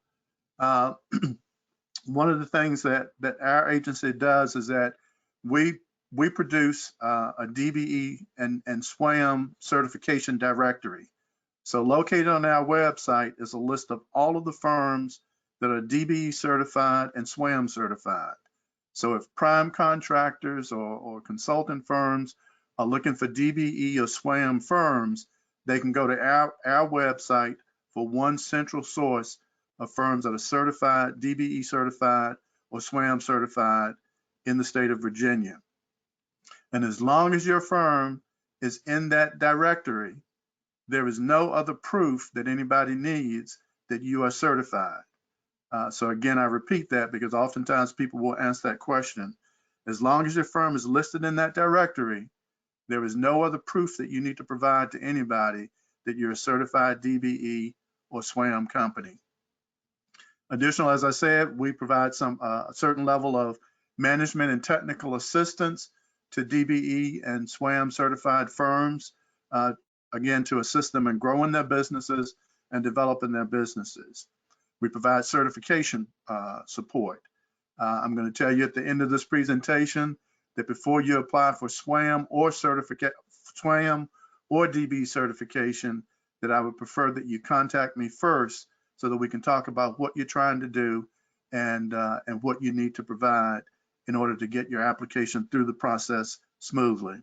one of the things that our agency does is that we produce a DBE and SWAM certification directory. So located on our website is a list of all of the firms that are DBE certified and SWAM certified. So if prime contractors or consultant firms are looking for DBE or SWAM firms, they can go to our website for one central source of firms that are certified, DBE certified, or SWAM certified in the state of Virginia. And as long as your firm is in that directory, there is no other proof that anybody needs that you are certified. So again, I repeat that because oftentimes people will ask that question. As long as your firm is listed in that directory, there is no other proof that you need to provide to anybody that you're a certified DBE or SWAM company. Additional, as I said, we provide a certain level of management and technical assistance to DBE and SWAM certified firms, again, to assist them in growing their businesses and developing their businesses. We provide certification support. I'm going to tell you at the end of this presentation that before you apply for SWAM or DBE certification, that I would prefer that you contact me first so that we can talk about what you're trying to do and what you need to provide in order to get your application through the process smoothly.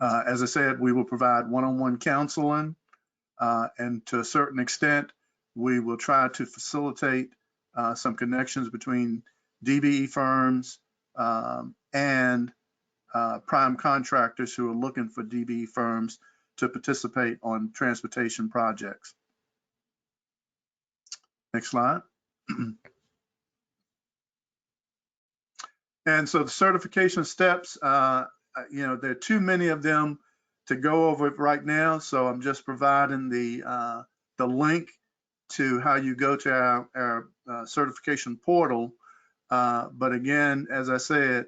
As I said, we will provide one-on-one counseling, and to a certain extent, we will try to facilitate some connections between DBE firms and prime contractors who are looking for DBE firms to participate on transportation projects. Next slide. And so the certification steps, you know, there are too many of them to go over it right now. So I'm just providing the link to how you go to our certification portal. But again, as I said,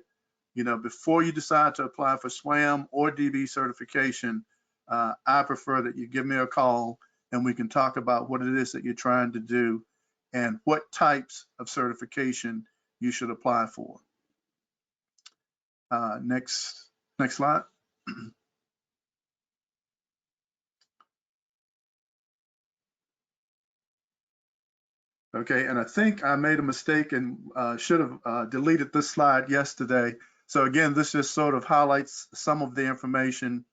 you know, before you decide to apply for SWAM or DBE certification, I prefer that you give me a call and we can talk about what it is that you're trying to do and what types of certification you should apply for. Next slide. Okay, and I think I made a mistake and should have deleted this slide yesterday. So again, this just sort of highlights some of the information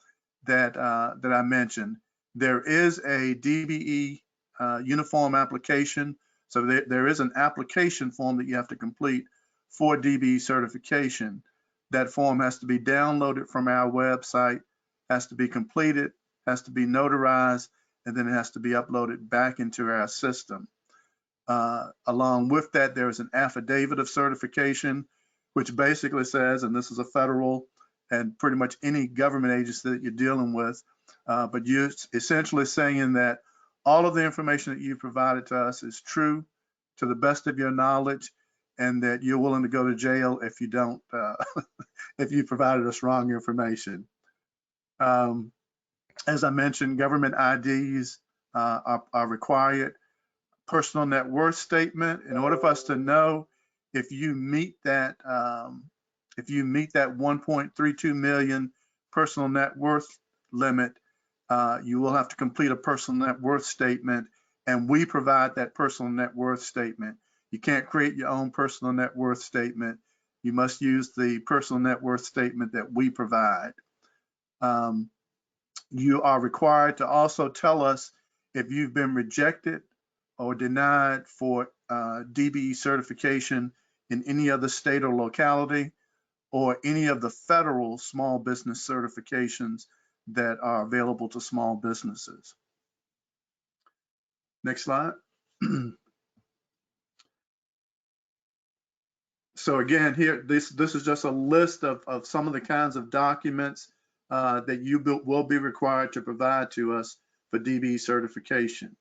that I mentioned. There is a DBE uniform application. So there is an application form that you have to complete for DBE certification. That form has to be downloaded from our website, has to be completed, has to be notarized, and then it has to be uploaded back into our system. Along with that, there is an Affidavit of Certification, which basically says, and this is a federal and pretty much any government agency that you're dealing with, but you're essentially saying that all of the information that you provided to us is true to the best of your knowledge, and that you're willing to go to jail if you don't, if you provided us wrong information. As I mentioned, government IDs are required. Personal net worth statement, in order for us to know if you meet that 1.32 million personal net worth limit, you will have to complete a personal net worth statement, and we provide that personal net worth statement. You can't create your own personal net worth statement. You must use the personal net worth statement that we provide. You are required to also tell us if you've been rejected or denied for DBE certification in any other state or locality, or any of the federal small business certifications that are available to small businesses. Next slide. So again, here, this is just a list of some of the kinds of documents that you will be required to provide to us for DBE certification.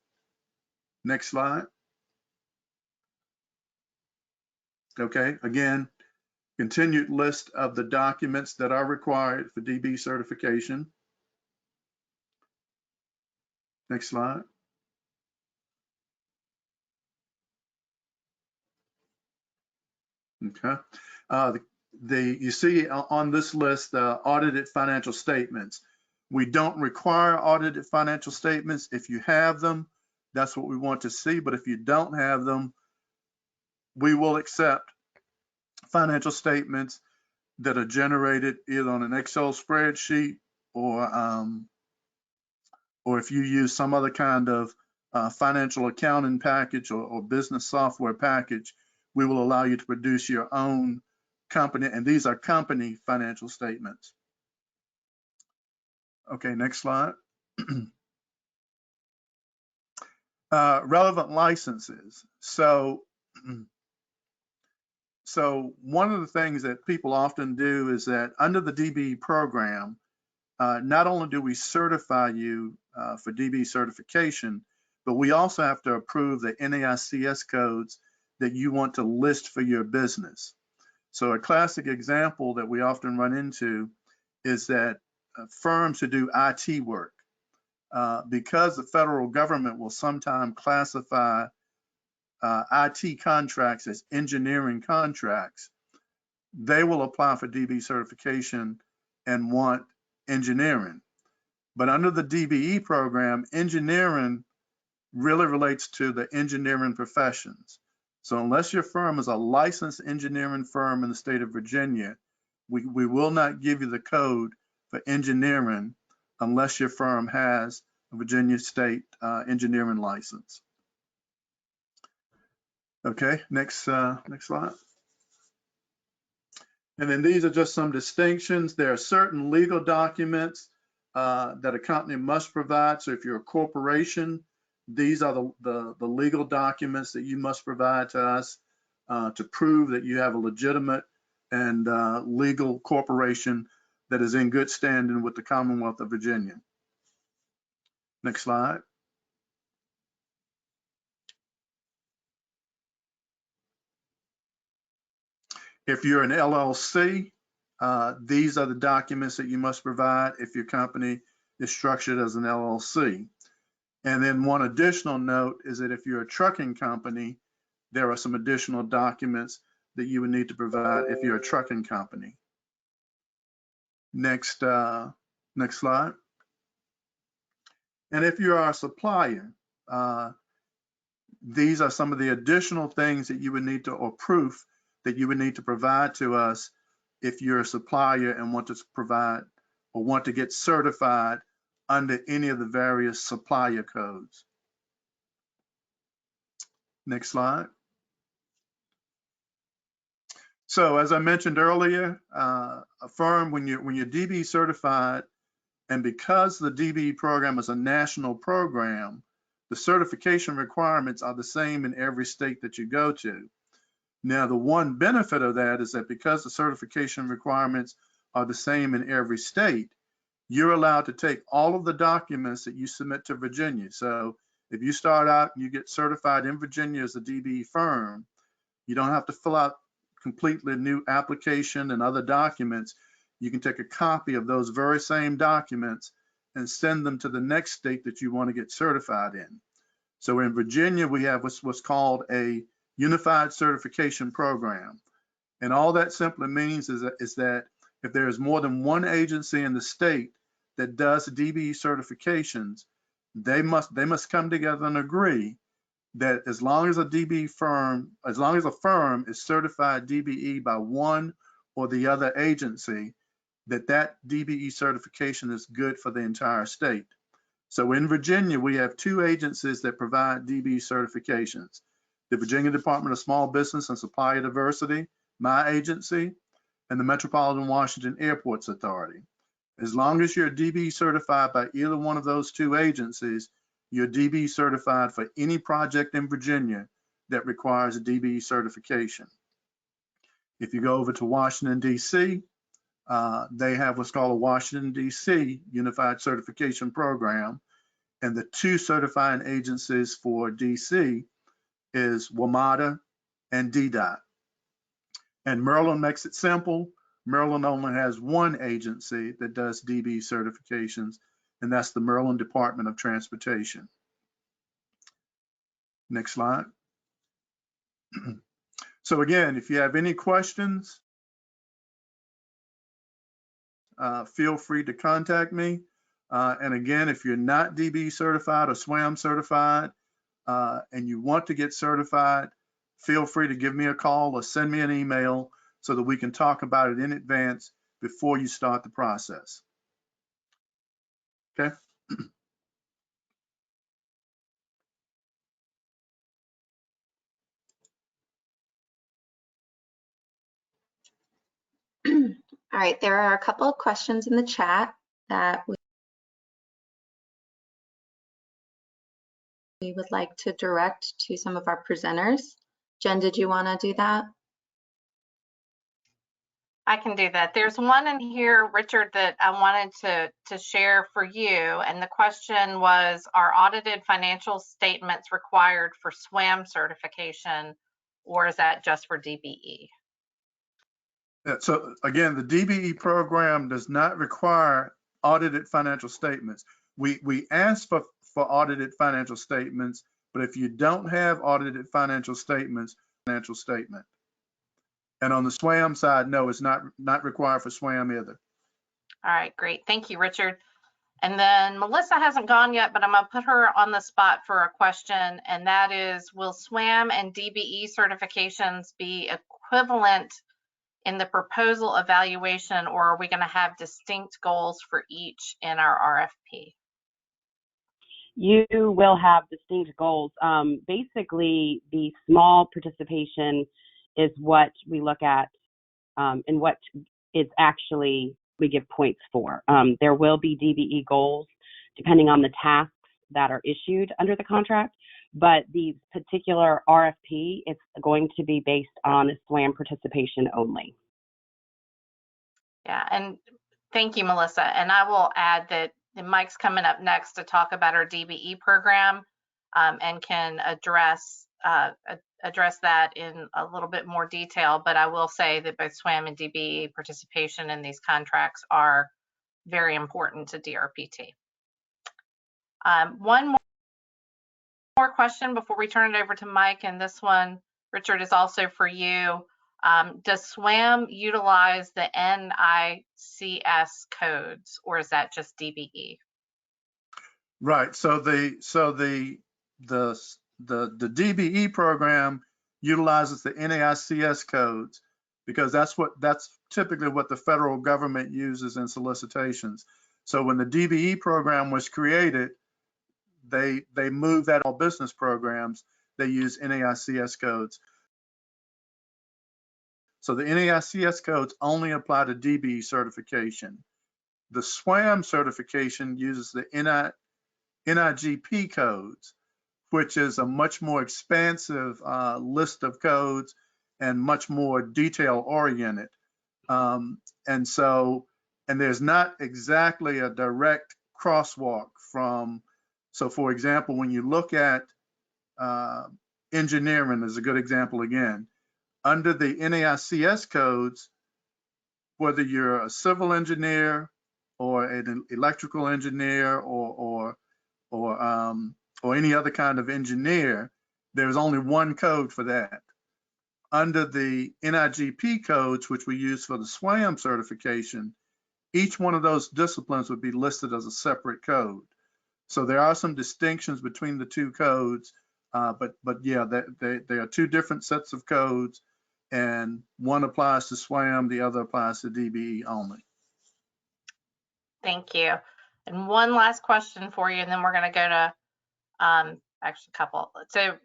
Next slide. Okay, again, continued list of the documents that are required for Dbe certification. Next slide. Okay. You see on this list, audited financial statements. We don't require audited financial statements. If you have them, that's what we want to see. But if you don't have them, we will accept financial statements that are generated either on an Excel spreadsheet or if you use some other kind of financial accounting package or business software package, we will allow you to produce your own company, and these are company financial statements. Okay, next slide. Relevant licenses. So one of the things that people often do is that under the Dbe program, not only do we certify you for Dbe certification, but we also have to approve the NAICS codes that you want to list for your business. So a classic example that we often run into is that firms who do IT work, because the federal government will sometimes classify IT contracts as engineering contracts, they will apply for Dbe certification and want engineering. But under the DBE program, engineering really relates to the engineering professions. So unless your firm is a licensed engineering firm in the state of Virginia, we will not give you the code for engineering unless your firm has a Virginia state engineering license. Okay, next slide. And then these are just some distinctions. There are certain legal documents that a company must provide. So if you're a corporation, these are the legal documents that you must provide to us to prove that you have a legitimate and legal corporation that is in good standing with the Commonwealth of Virginia. Next slide. If you're an LLC, these are the documents that you must provide if your company is structured as an LLC. And then one additional note is that if you're a trucking company, there are some additional documents that you would need to provide if you're a trucking company. Next slide. And if you are a supplier, these are some of the additional things that you would need to, or proof that you would need to provide to us if you're a supplier and want to provide or want to get certified under any of the various supplier codes. Next slide. So as I mentioned earlier, a firm, when you're Dbe certified, and because the Dbe program is a national program, the certification requirements are the same in every state that you go to. Now, the one benefit of that is that because the certification requirements are the same in every state, you're allowed to take all of the documents that you submit to Virginia. So if you start out and you get certified in Virginia as a Dbe firm, you don't have to fill out completely new application and other documents. You can take a copy of those very same documents and send them to the next state that you want to get certified in. So in Virginia, we have what's called a Unified Certification Program. And all that simply means is that if there is more than one agency in the state that does Dbe certifications, they must come together and agree that as long as a firm is certified DBE by one or the other agency, that DBE certification is good for the entire state. So in Virginia, we have two agencies that provide Dbe certifications: the Virginia Department of Small Business and Supplier Diversity, my agency, and the Metropolitan Washington Airports Authority. As long as you're Dbe certified by either one of those two agencies, you're Dbe certified for any project in Virginia that requires a Dbe certification. If you go over to Washington, D.C., they have what's called a Washington, D.C. Unified Certification Program, and the two certifying agencies for D.C. is WMATA and Vdot. And Maryland makes it simple. Maryland only has one agency that does Dbe certifications, and that's the Maryland Department of Transportation. Next slide. So again, if you have any questions, feel free to contact me. And again, if you're not Dbe certified or Swam certified, and you want to get certified, feel free to give me a call or send me an email so that we can talk about it in advance before you start the process. Okay. All right, there are a couple of questions in the chat that we would like to direct to some of our presenters. Jen, did you want to do that? I can do that. There's one in here, Richard, that I wanted to share for you. And the question was, are audited financial statements required for Swam certification, or is that just for DBE? So again, the DBE program does not require audited financial statements. We ask for audited financial statements, but if you don't have audited financial statements, financial statement. And on the Swam side, no, it's not required for Swam either. All right, great. Thank you, Richard. And then Melissa hasn't gone yet, but I'm going to put her on the spot for a question, and that is, will Swam and DBE certifications be equivalent in the proposal evaluation, or are we going to have distinct goals for each in our RFP? You will have distinct goals. Basically, the small participation is what we look at and what is actually we give points for. There will be DBE goals depending on the tasks that are issued under the contract, but the particular RFP is going to be based on SWAM participation only. Yeah, and thank you, Melissa. And I will add that Mike's coming up next to talk about our DBE program and can address that in a little bit more detail. But I will say that both SWAM and DBE participation in these contracts are very important to DRPT. One more question before we turn it over to Mike, and this one, Richard, is also for you. Does SWAM utilize the NICS codes, or is that just DBE? Right. So the DBE program utilizes the NAICS codes because that's typically what the federal government uses in solicitations. So when the DBE program was created, they moved that all business programs. They use NAICS codes. So the NAICS codes only apply to DBE certification. The SWAM certification uses the NIGP codes, which is a much more expansive list of codes and much more detail oriented. And there's not exactly a direct crosswalk from, so for example, when you look at engineering is a good example again, under the NAICS codes, whether you're a civil engineer or an electrical engineer or any other kind of engineer, there's only one code for that. Under the NIGP codes, which we use for the SWAM certification, each one of those disciplines would be listed as a separate code. So there are some distinctions between the two codes, but yeah, they are two different sets of codes, and one applies to SWAM, the other applies to DBE only. Thank you. And one last question for you, and then we're going to go to actually a couple. So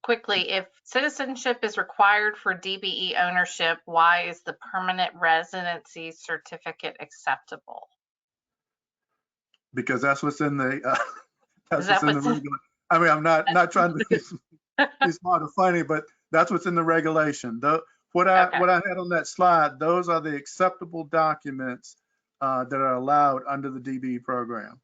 quickly, if citizenship is required for DBE ownership, why is the permanent residency certificate acceptable? Because that's what's in the that's what's in the regulation. I mean, I'm not trying to be smart or funny, but that's what's in the regulation. What I had on that slide, those are the acceptable documents that are allowed under the DBE program.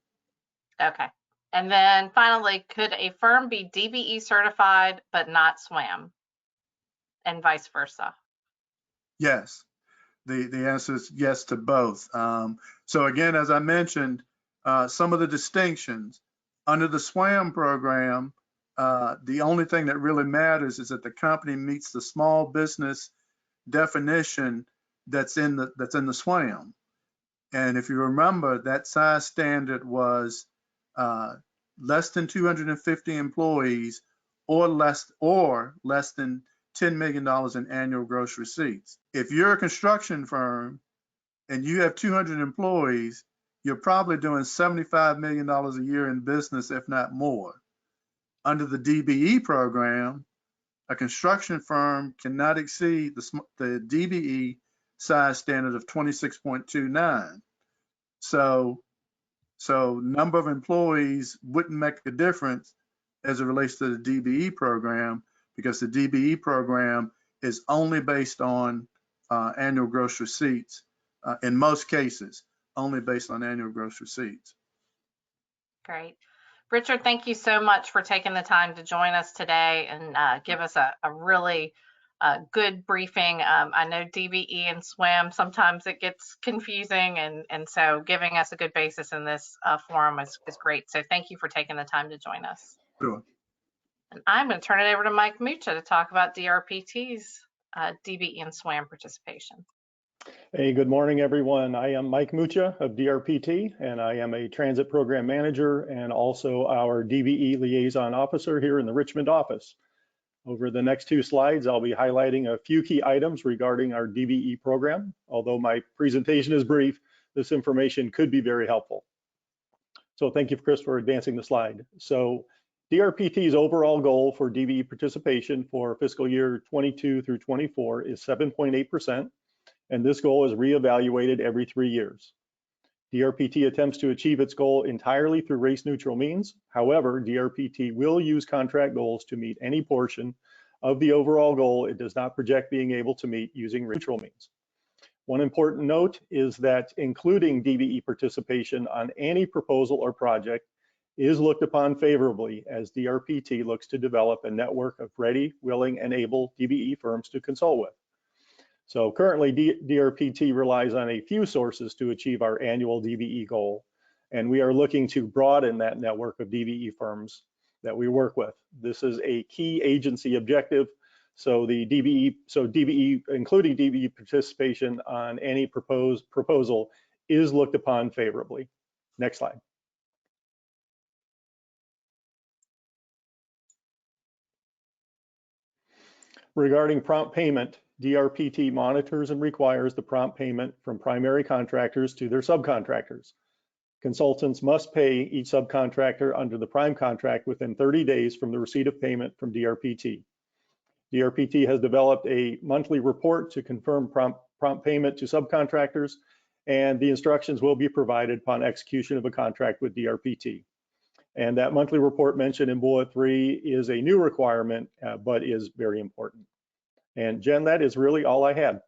Okay. And then finally, could a firm be DBE certified but not SWAM, and vice versa? Yes. The answer is yes to both. So again, as I mentioned, some of the distinctions under the SWAM program, the only thing that really matters is that the company meets the small business definition that's in the SWAM. And if you remember, that size standard was less than 250 employees or less than $10 million in annual gross receipts. If you're a construction firm and you have 200 employees, you're probably doing $75 million a year in business, if not more. Under the DBE program, a construction firm cannot exceed the DBE size standard of 26.29. So number of employees wouldn't make a difference as it relates to the DBE program, because the DBE program is only based on annual gross receipts. In most cases, only based on annual gross receipts. Great. Richard, thank you so much for taking the time to join us today and give us a really good briefing. I know DBE and SWAM, sometimes it gets confusing, and so giving us a good basis in this forum is great. So thank you for taking the time to join us. Sure. And I'm going to turn it over to Mike Mucha to talk about DRPT's DBE and SWAM participation. Hey, good morning, everyone. I am Mike Mucha of DRPT, and I am a transit program manager and also our DBE liaison officer here in the Richmond office. Over the next 2 slides, I'll be highlighting a few key items regarding our DBE program. Although my presentation is brief, this information could be very helpful. So thank you, Chris, for advancing the slide. So DRPT's overall goal for DBE participation for fiscal year 22 through 24 is 7.8%. And this goal is reevaluated every 3 years. DRPT attempts to achieve its goal entirely through race-neutral means. However, DRPT will use contract goals to meet any portion of the overall goal it does not project being able to meet using race-neutral means. One important note is that including DBE participation on any proposal or project is looked upon favorably, as DRPT looks to develop a network of ready, willing, and able DBE firms to consult with. So currently, DRPT relies on a few sources to achieve our annual DBE goal, and we are looking to broaden that network of DBE firms that we work with. This is a key agency objective, so DBE, including DBE participation on any proposal, is looked upon favorably. Next slide. Regarding prompt payment, DRPT monitors and requires the prompt payment from primary contractors to their subcontractors. Consultants must pay each subcontractor under the prime contract within 30 days from the receipt of payment from DRPT. DRPT has developed a monthly report to confirm prompt payment to subcontractors, and the instructions will be provided upon execution of a contract with DRPT. And that monthly report mentioned in bullet 3 is a new requirement, but is very important. And Jen, that is really all I had.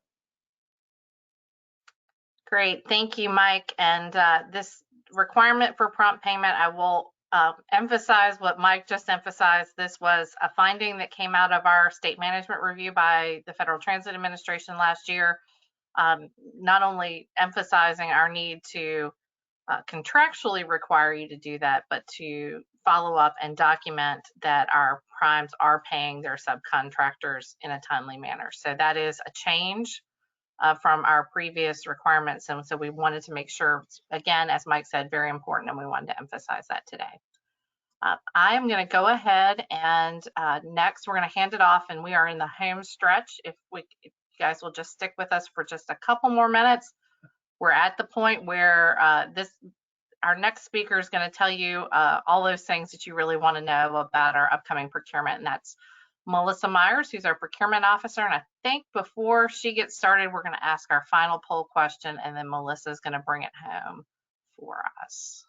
Great, thank you, Mike. And this requirement for prompt payment, I will emphasize what Mike just emphasized. This was a finding that came out of our state management review by the Federal Transit Administration last year, not only emphasizing our need to contractually require you to do that, but to follow up and document that our primes are paying their subcontractors in a timely manner. So that is a change from our previous requirements. And so we wanted to make sure, again, as Mike said, very important, and we wanted to emphasize that today. I am going to go ahead and next we're going to hand it off, and we are in the home stretch. If you guys will just stick with us for just a couple more minutes. We're at the point where our next speaker is going to tell you all those things that you really want to know about our upcoming procurement, and that's Melissa Myers, who's our procurement officer. And I think before she gets started, we're going to ask our final poll question, and then Melissa is going to bring it home for us.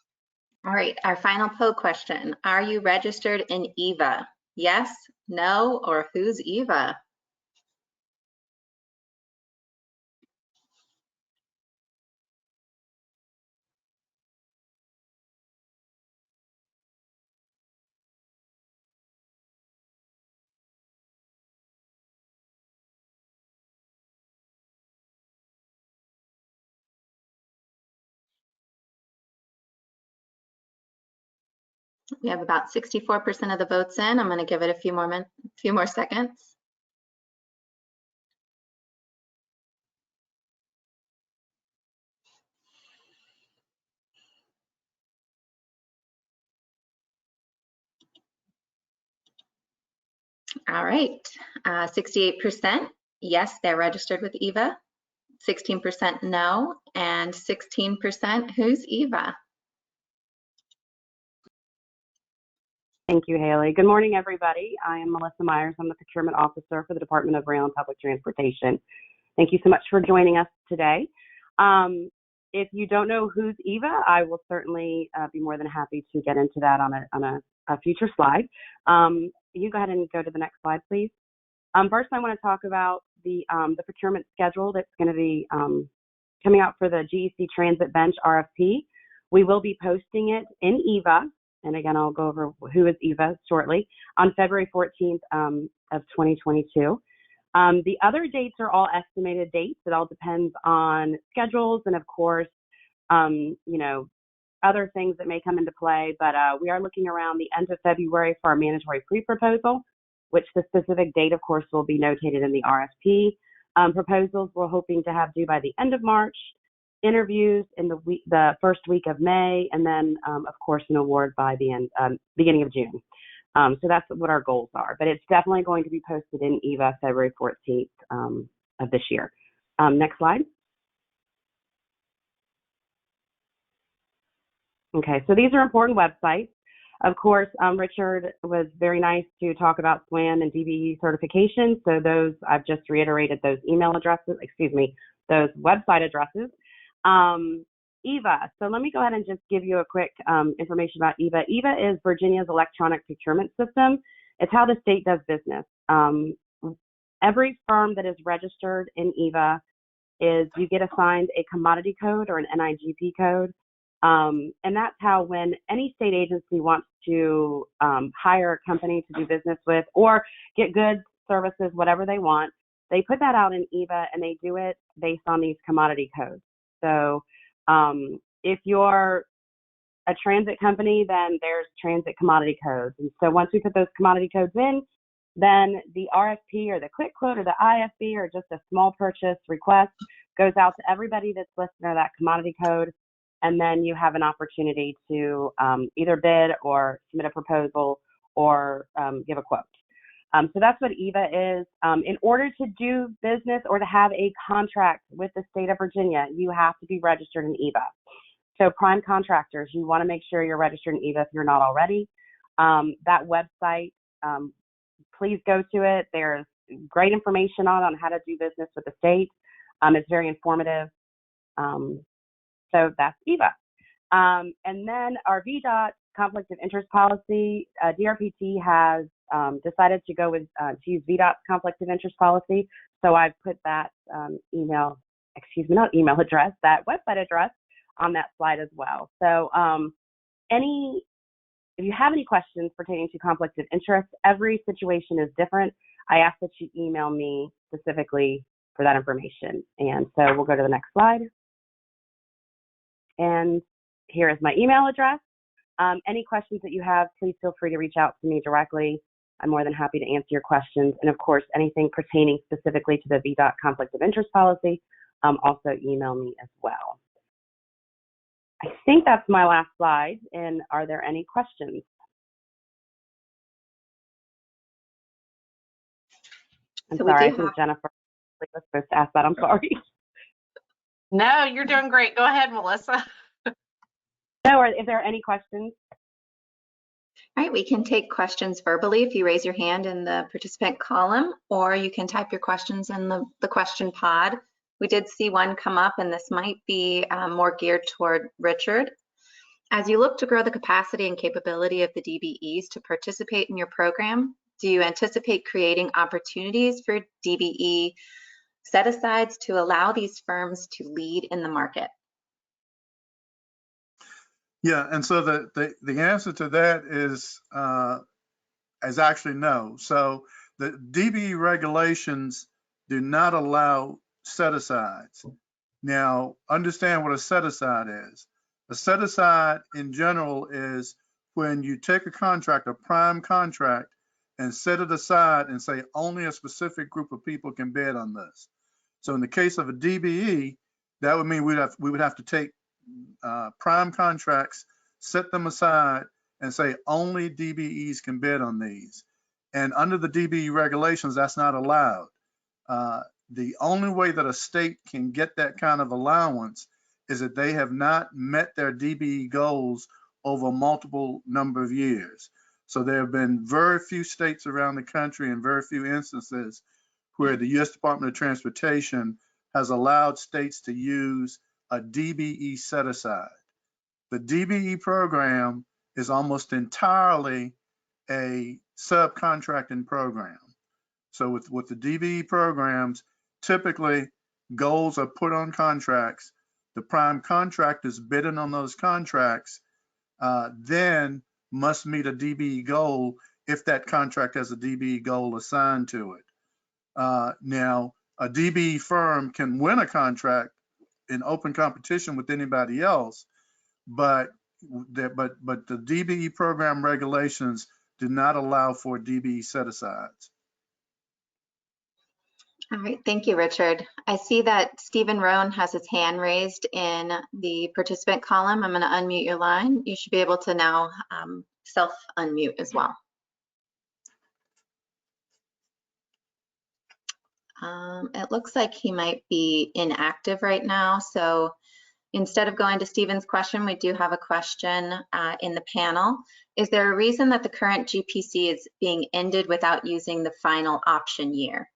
All right, our final poll question. Are you registered in EVA? Yes, no, or who's EVA? We have about 64% of the votes in. I'm going to give it a few more seconds. All right, 68% yes, they're registered with EVA, 16% no, and 16% who's EVA? Thank you, Haley. Good morning, everybody. I am Melissa Myers. I'm the Procurement Officer for the Department of Rail and Public Transportation. Thank you so much for joining us today. If you don't know who's EVA, I will certainly be more than happy to get into that on a future slide. You go ahead and go to the next slide, please. First, I want to talk about the procurement schedule that's going to be coming out for the GEC Transit Bench RFP. We will be posting it in EVA, and again, I'll go over who is EVA shortly, on February 14th of 2022. The other dates are all estimated dates. It all depends on schedules and, of course, you know, other things that may come into play. But we are looking around the end of February for our mandatory pre-proposal, which the specific date, of course, will be notated in the RFP. Proposals we're hoping to have due by the end of March, interviews in the first week of May, and then, of course, an award by the beginning of June. So that's what our goals are. But it's definitely going to be posted in EVA February 14th of this year. Next slide. Okay, so these are important websites. Of course, Richard was very nice to talk about Swam and Dbe Certification. So those, I've just reiterated those email addresses, those website addresses. EVA. So let me go ahead and just give you a quick information about EVA. EVA is Virginia's electronic procurement system. It's how the state does business. Every firm that is registered in EVA you get assigned a commodity code or an NIGP code. And that's how when any state agency wants to hire a company to do business with or get goods, services, whatever they want, they put that out in EVA and they do it based on these commodity codes. So if you're a transit company, then there's transit commodity codes. And so once we put those commodity codes in, then the RFP or the quick quote or the IFB or just a small purchase request goes out to everybody that's listed under that commodity code. And then you have an opportunity to either bid or submit a proposal or give a quote. So that's what EVA is. In order to do business or to have a contract with the state of Virginia, you have to be registered in EVA. So prime contractors, you want to make sure you're registered in EVA if you're not already. That website, please go to it. There's great information on how to do business with the state. It's very informative. So that's EVA. And then our Vdot conflict of interest policy, DRPT has decided to go with to use Vdot's conflict of interest policy. So I've put that that website address on that slide as well. So if you have any questions pertaining to conflict of interest, every situation is different. I ask that you email me specifically for that information. And so we'll go to the next slide. And here is my email address. Any questions that you have, please feel free to reach out to me directly. I'm more than happy to answer your questions. And of course, anything pertaining specifically to the Vdot conflict of interest policy, also email me as well. I think that's my last slide. And are there any questions? I'm sorry, I think Jennifer was supposed to ask that. I'm sorry. No, you're doing great. Go ahead, Melissa. No, if there are any questions. All right, we can take questions verbally if you raise your hand in the participant column, or you can type your questions in the question pod. We did see one come up, and this might be more geared toward Richard. As you look to grow the capacity and capability of the DBEs to participate in your program, do you anticipate creating opportunities for DBE set-asides to allow these firms to lead in the market? Yeah, and so the answer to that is actually no. So the DBE regulations do not allow set-asides. Now, understand what a set-aside is. A set-aside in general is when you take a contract, a prime contract, and set it aside and say only a specific group of people can bid on this. So in the case of a DBE, that would mean we would have to take prime contracts, set them aside, and say only DBEs can bid on these. And under the DBE regulations, that's not allowed. The only way that a state can get that kind of allowance is that they have not met their DBE goals over multiple number of years. So there have been very few states around the country and very few instances where the U.S. Department of Transportation has allowed states to use a DBE set aside. The DBE program is almost entirely a subcontracting program. So with the DBE programs, typically goals are put on contracts. The prime contractors bidding on those contracts then must meet a DBE goal if that contract has a DBE goal assigned to it. Now, a DBE firm can win a contract in open competition with anybody else, but the DBE program regulations do not allow for DBE set-asides. All right, thank you, Richard. I see that Stephen Rohn has his hand raised in the participant column. I'm going to unmute your line. You should be able to now self-unmute as well. It looks like he might be inactive right now. So instead of going to Stephen's question, we do have a question in the panel. Is there a reason that the current GPC is being ended without using the final option year?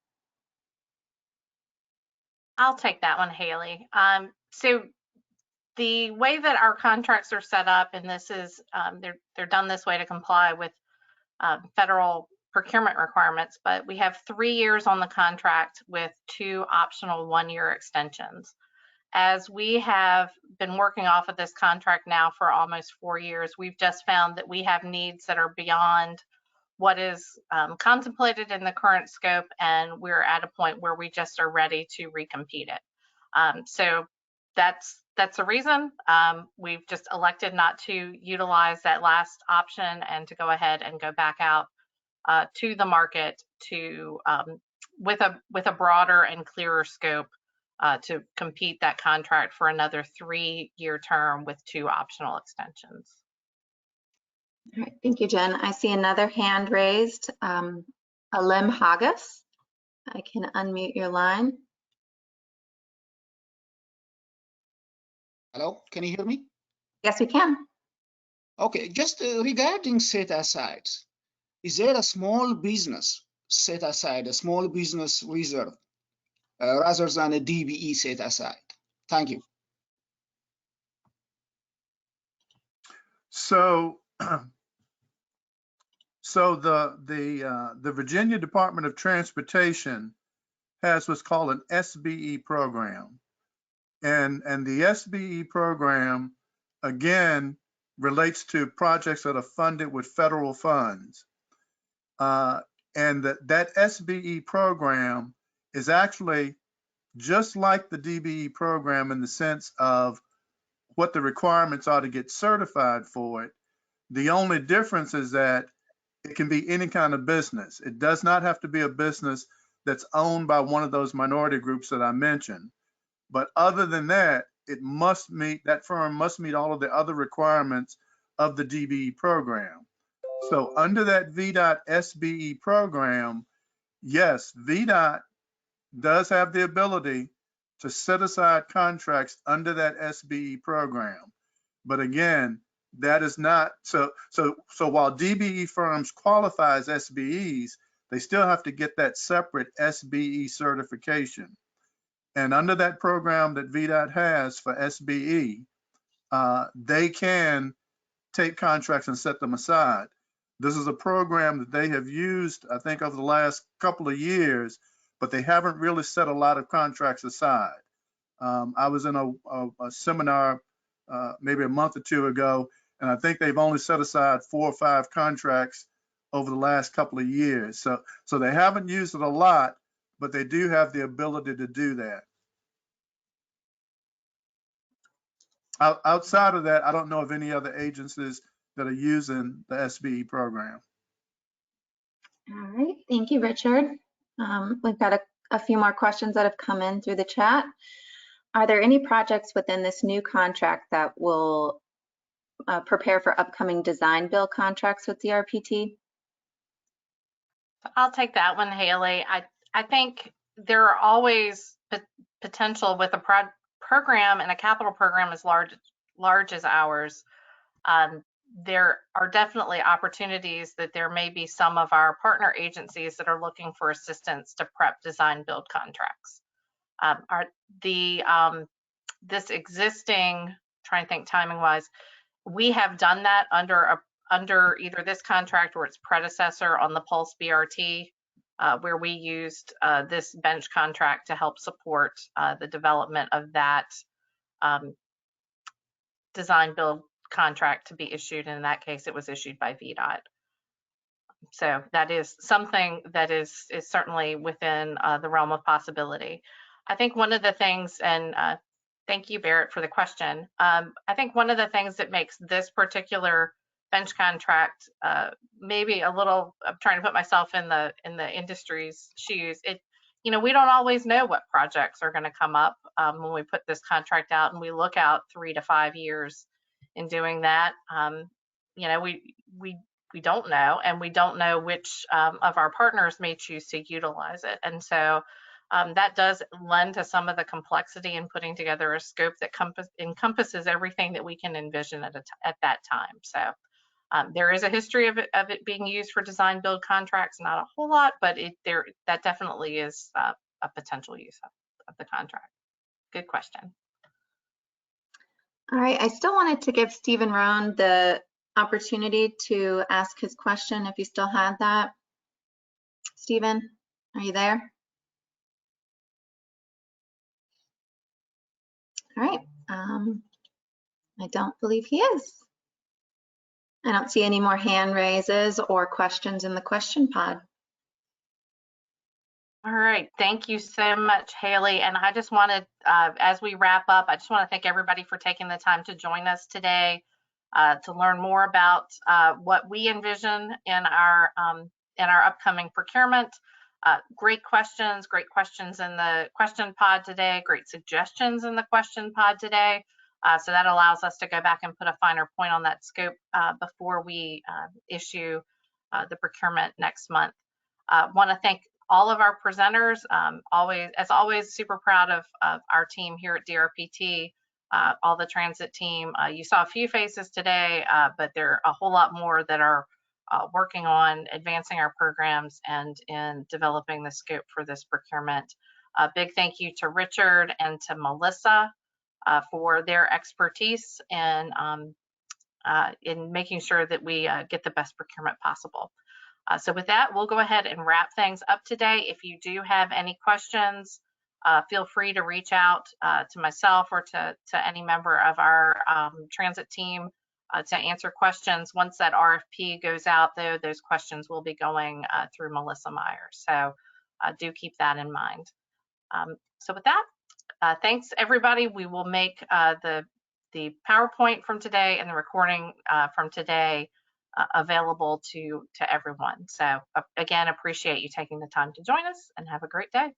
I'll take that one, Haley. So the way that our contracts are set up, and this is, they're done this way to comply with federal procurement requirements, but we have 3 years on the contract with 2 optional 1-year extensions. As we have been working off of this contract now for almost 4 years, we've just found that we have needs that are beyond what is contemplated in the current scope, and we're at a point where we just are ready to recompete it. So that's the reason. We've just elected not to utilize that last option and to go ahead and go back out to the market to with a broader and clearer scope to compete that contract for another 3-year term with 2 optional extensions. All right, thank you, Jen. I see another hand raised. Alim Hagas, I can unmute your line. Hello, can you hear me? Yes, we can. Okay, just regarding set asides, is there a small business set aside, a small business reserve, rather than a DBE set aside? Thank you. So the Virginia Department of Transportation has what's called an SBE program. And the SBE program, again, relates to projects that are funded with federal funds. And that SBE program is actually just like the DBE program in the sense of what the requirements are to get certified for it. The only difference is that it can be any kind of business. It does not have to be a business that's owned by one of those minority groups that I mentioned. But other than that, that firm must meet all of the other requirements of the DBE program. So under that Vdot SBE program, yes, Vdot does have the ability to set aside contracts under that SBE program. But again, that is not, so while DBE firms qualify as SBEs, they still have to get that separate SBE certification. And under that program that Vdot has for SBE, they can take contracts and set them aside. This is a program that they have used, I think, over the last couple of years, but they haven't really set a lot of contracts aside. I was in a seminar maybe a month or 2 ago, and I think they've only set aside 4 or 5 contracts over the last couple of years. So they haven't used it a lot, but they do have the ability to do that. Outside of that, I don't know of any other agencies that are using the SBE program. All right, thank you, Richard. We've got a few more questions that have come in through the chat. Are there any projects within this new contract that will prepare for upcoming design build contracts with DRPT? I'll take that one, Haley. I think there are always potential with a program, and a capital program as large as ours. There are definitely opportunities that there may be some of our partner agencies that are looking for assistance to prep design build contracts. This existing, trying to think timing wise, we have done that under either this contract or its predecessor on the Pulse BRT, where we used this bench contract to help support the development of that design build contract to be issued. And in that case, it was issued by Vdot. So that is something that is certainly within the realm of possibility. I think one of the things, and thank you, Barrett, for the question. I think one of the things that makes this particular bench contract maybe a little, I'm trying to put myself in the industry's shoes. We don't always know what projects are going to come up when we put this contract out, and we look out 3 to 5 years in doing that. We don't know, and we don't know which of our partners may choose to utilize it. And so that does lend to some of the complexity in putting together a scope that encompasses everything that we can envision at that time. So there is a history of it being used for design build contracts, not a whole lot, but that definitely is a potential use of the contract. Good question. All right, I still wanted to give Stephen Rohn the opportunity to ask his question if you still had that. Stephen, are you there? All right, I don't believe he is. I don't see any more hand raises or questions in the question pod. All right, thank you so much, Haley. And I just wanted, as we wrap up, I just want to thank everybody for taking the time to join us today to learn more about what we envision in our upcoming procurement. Great questions in the question pod today, great suggestions in the question pod today. So that allows us to go back and put a finer point on that scope before we issue the procurement next month. Want to thank all of our presenters. As always, super proud of our team here at DRPT, all the transit team. You saw a few faces today, but there are a whole lot more that are working on advancing our programs and in developing the scope for this procurement. A big thank you to Richard and to Melissa for their expertise in making sure that we get the best procurement possible. So with that, we'll go ahead and wrap things up today. If you do have any questions, feel free to reach out to myself or to any member of our transit team to answer questions. Once that RFP goes out, though, those questions will be going through Melissa Meyer. So do keep that in mind. So with that, thanks everybody. We will make the PowerPoint from today and the recording from today available to everyone. So again, appreciate you taking the time to join us, and have a great day.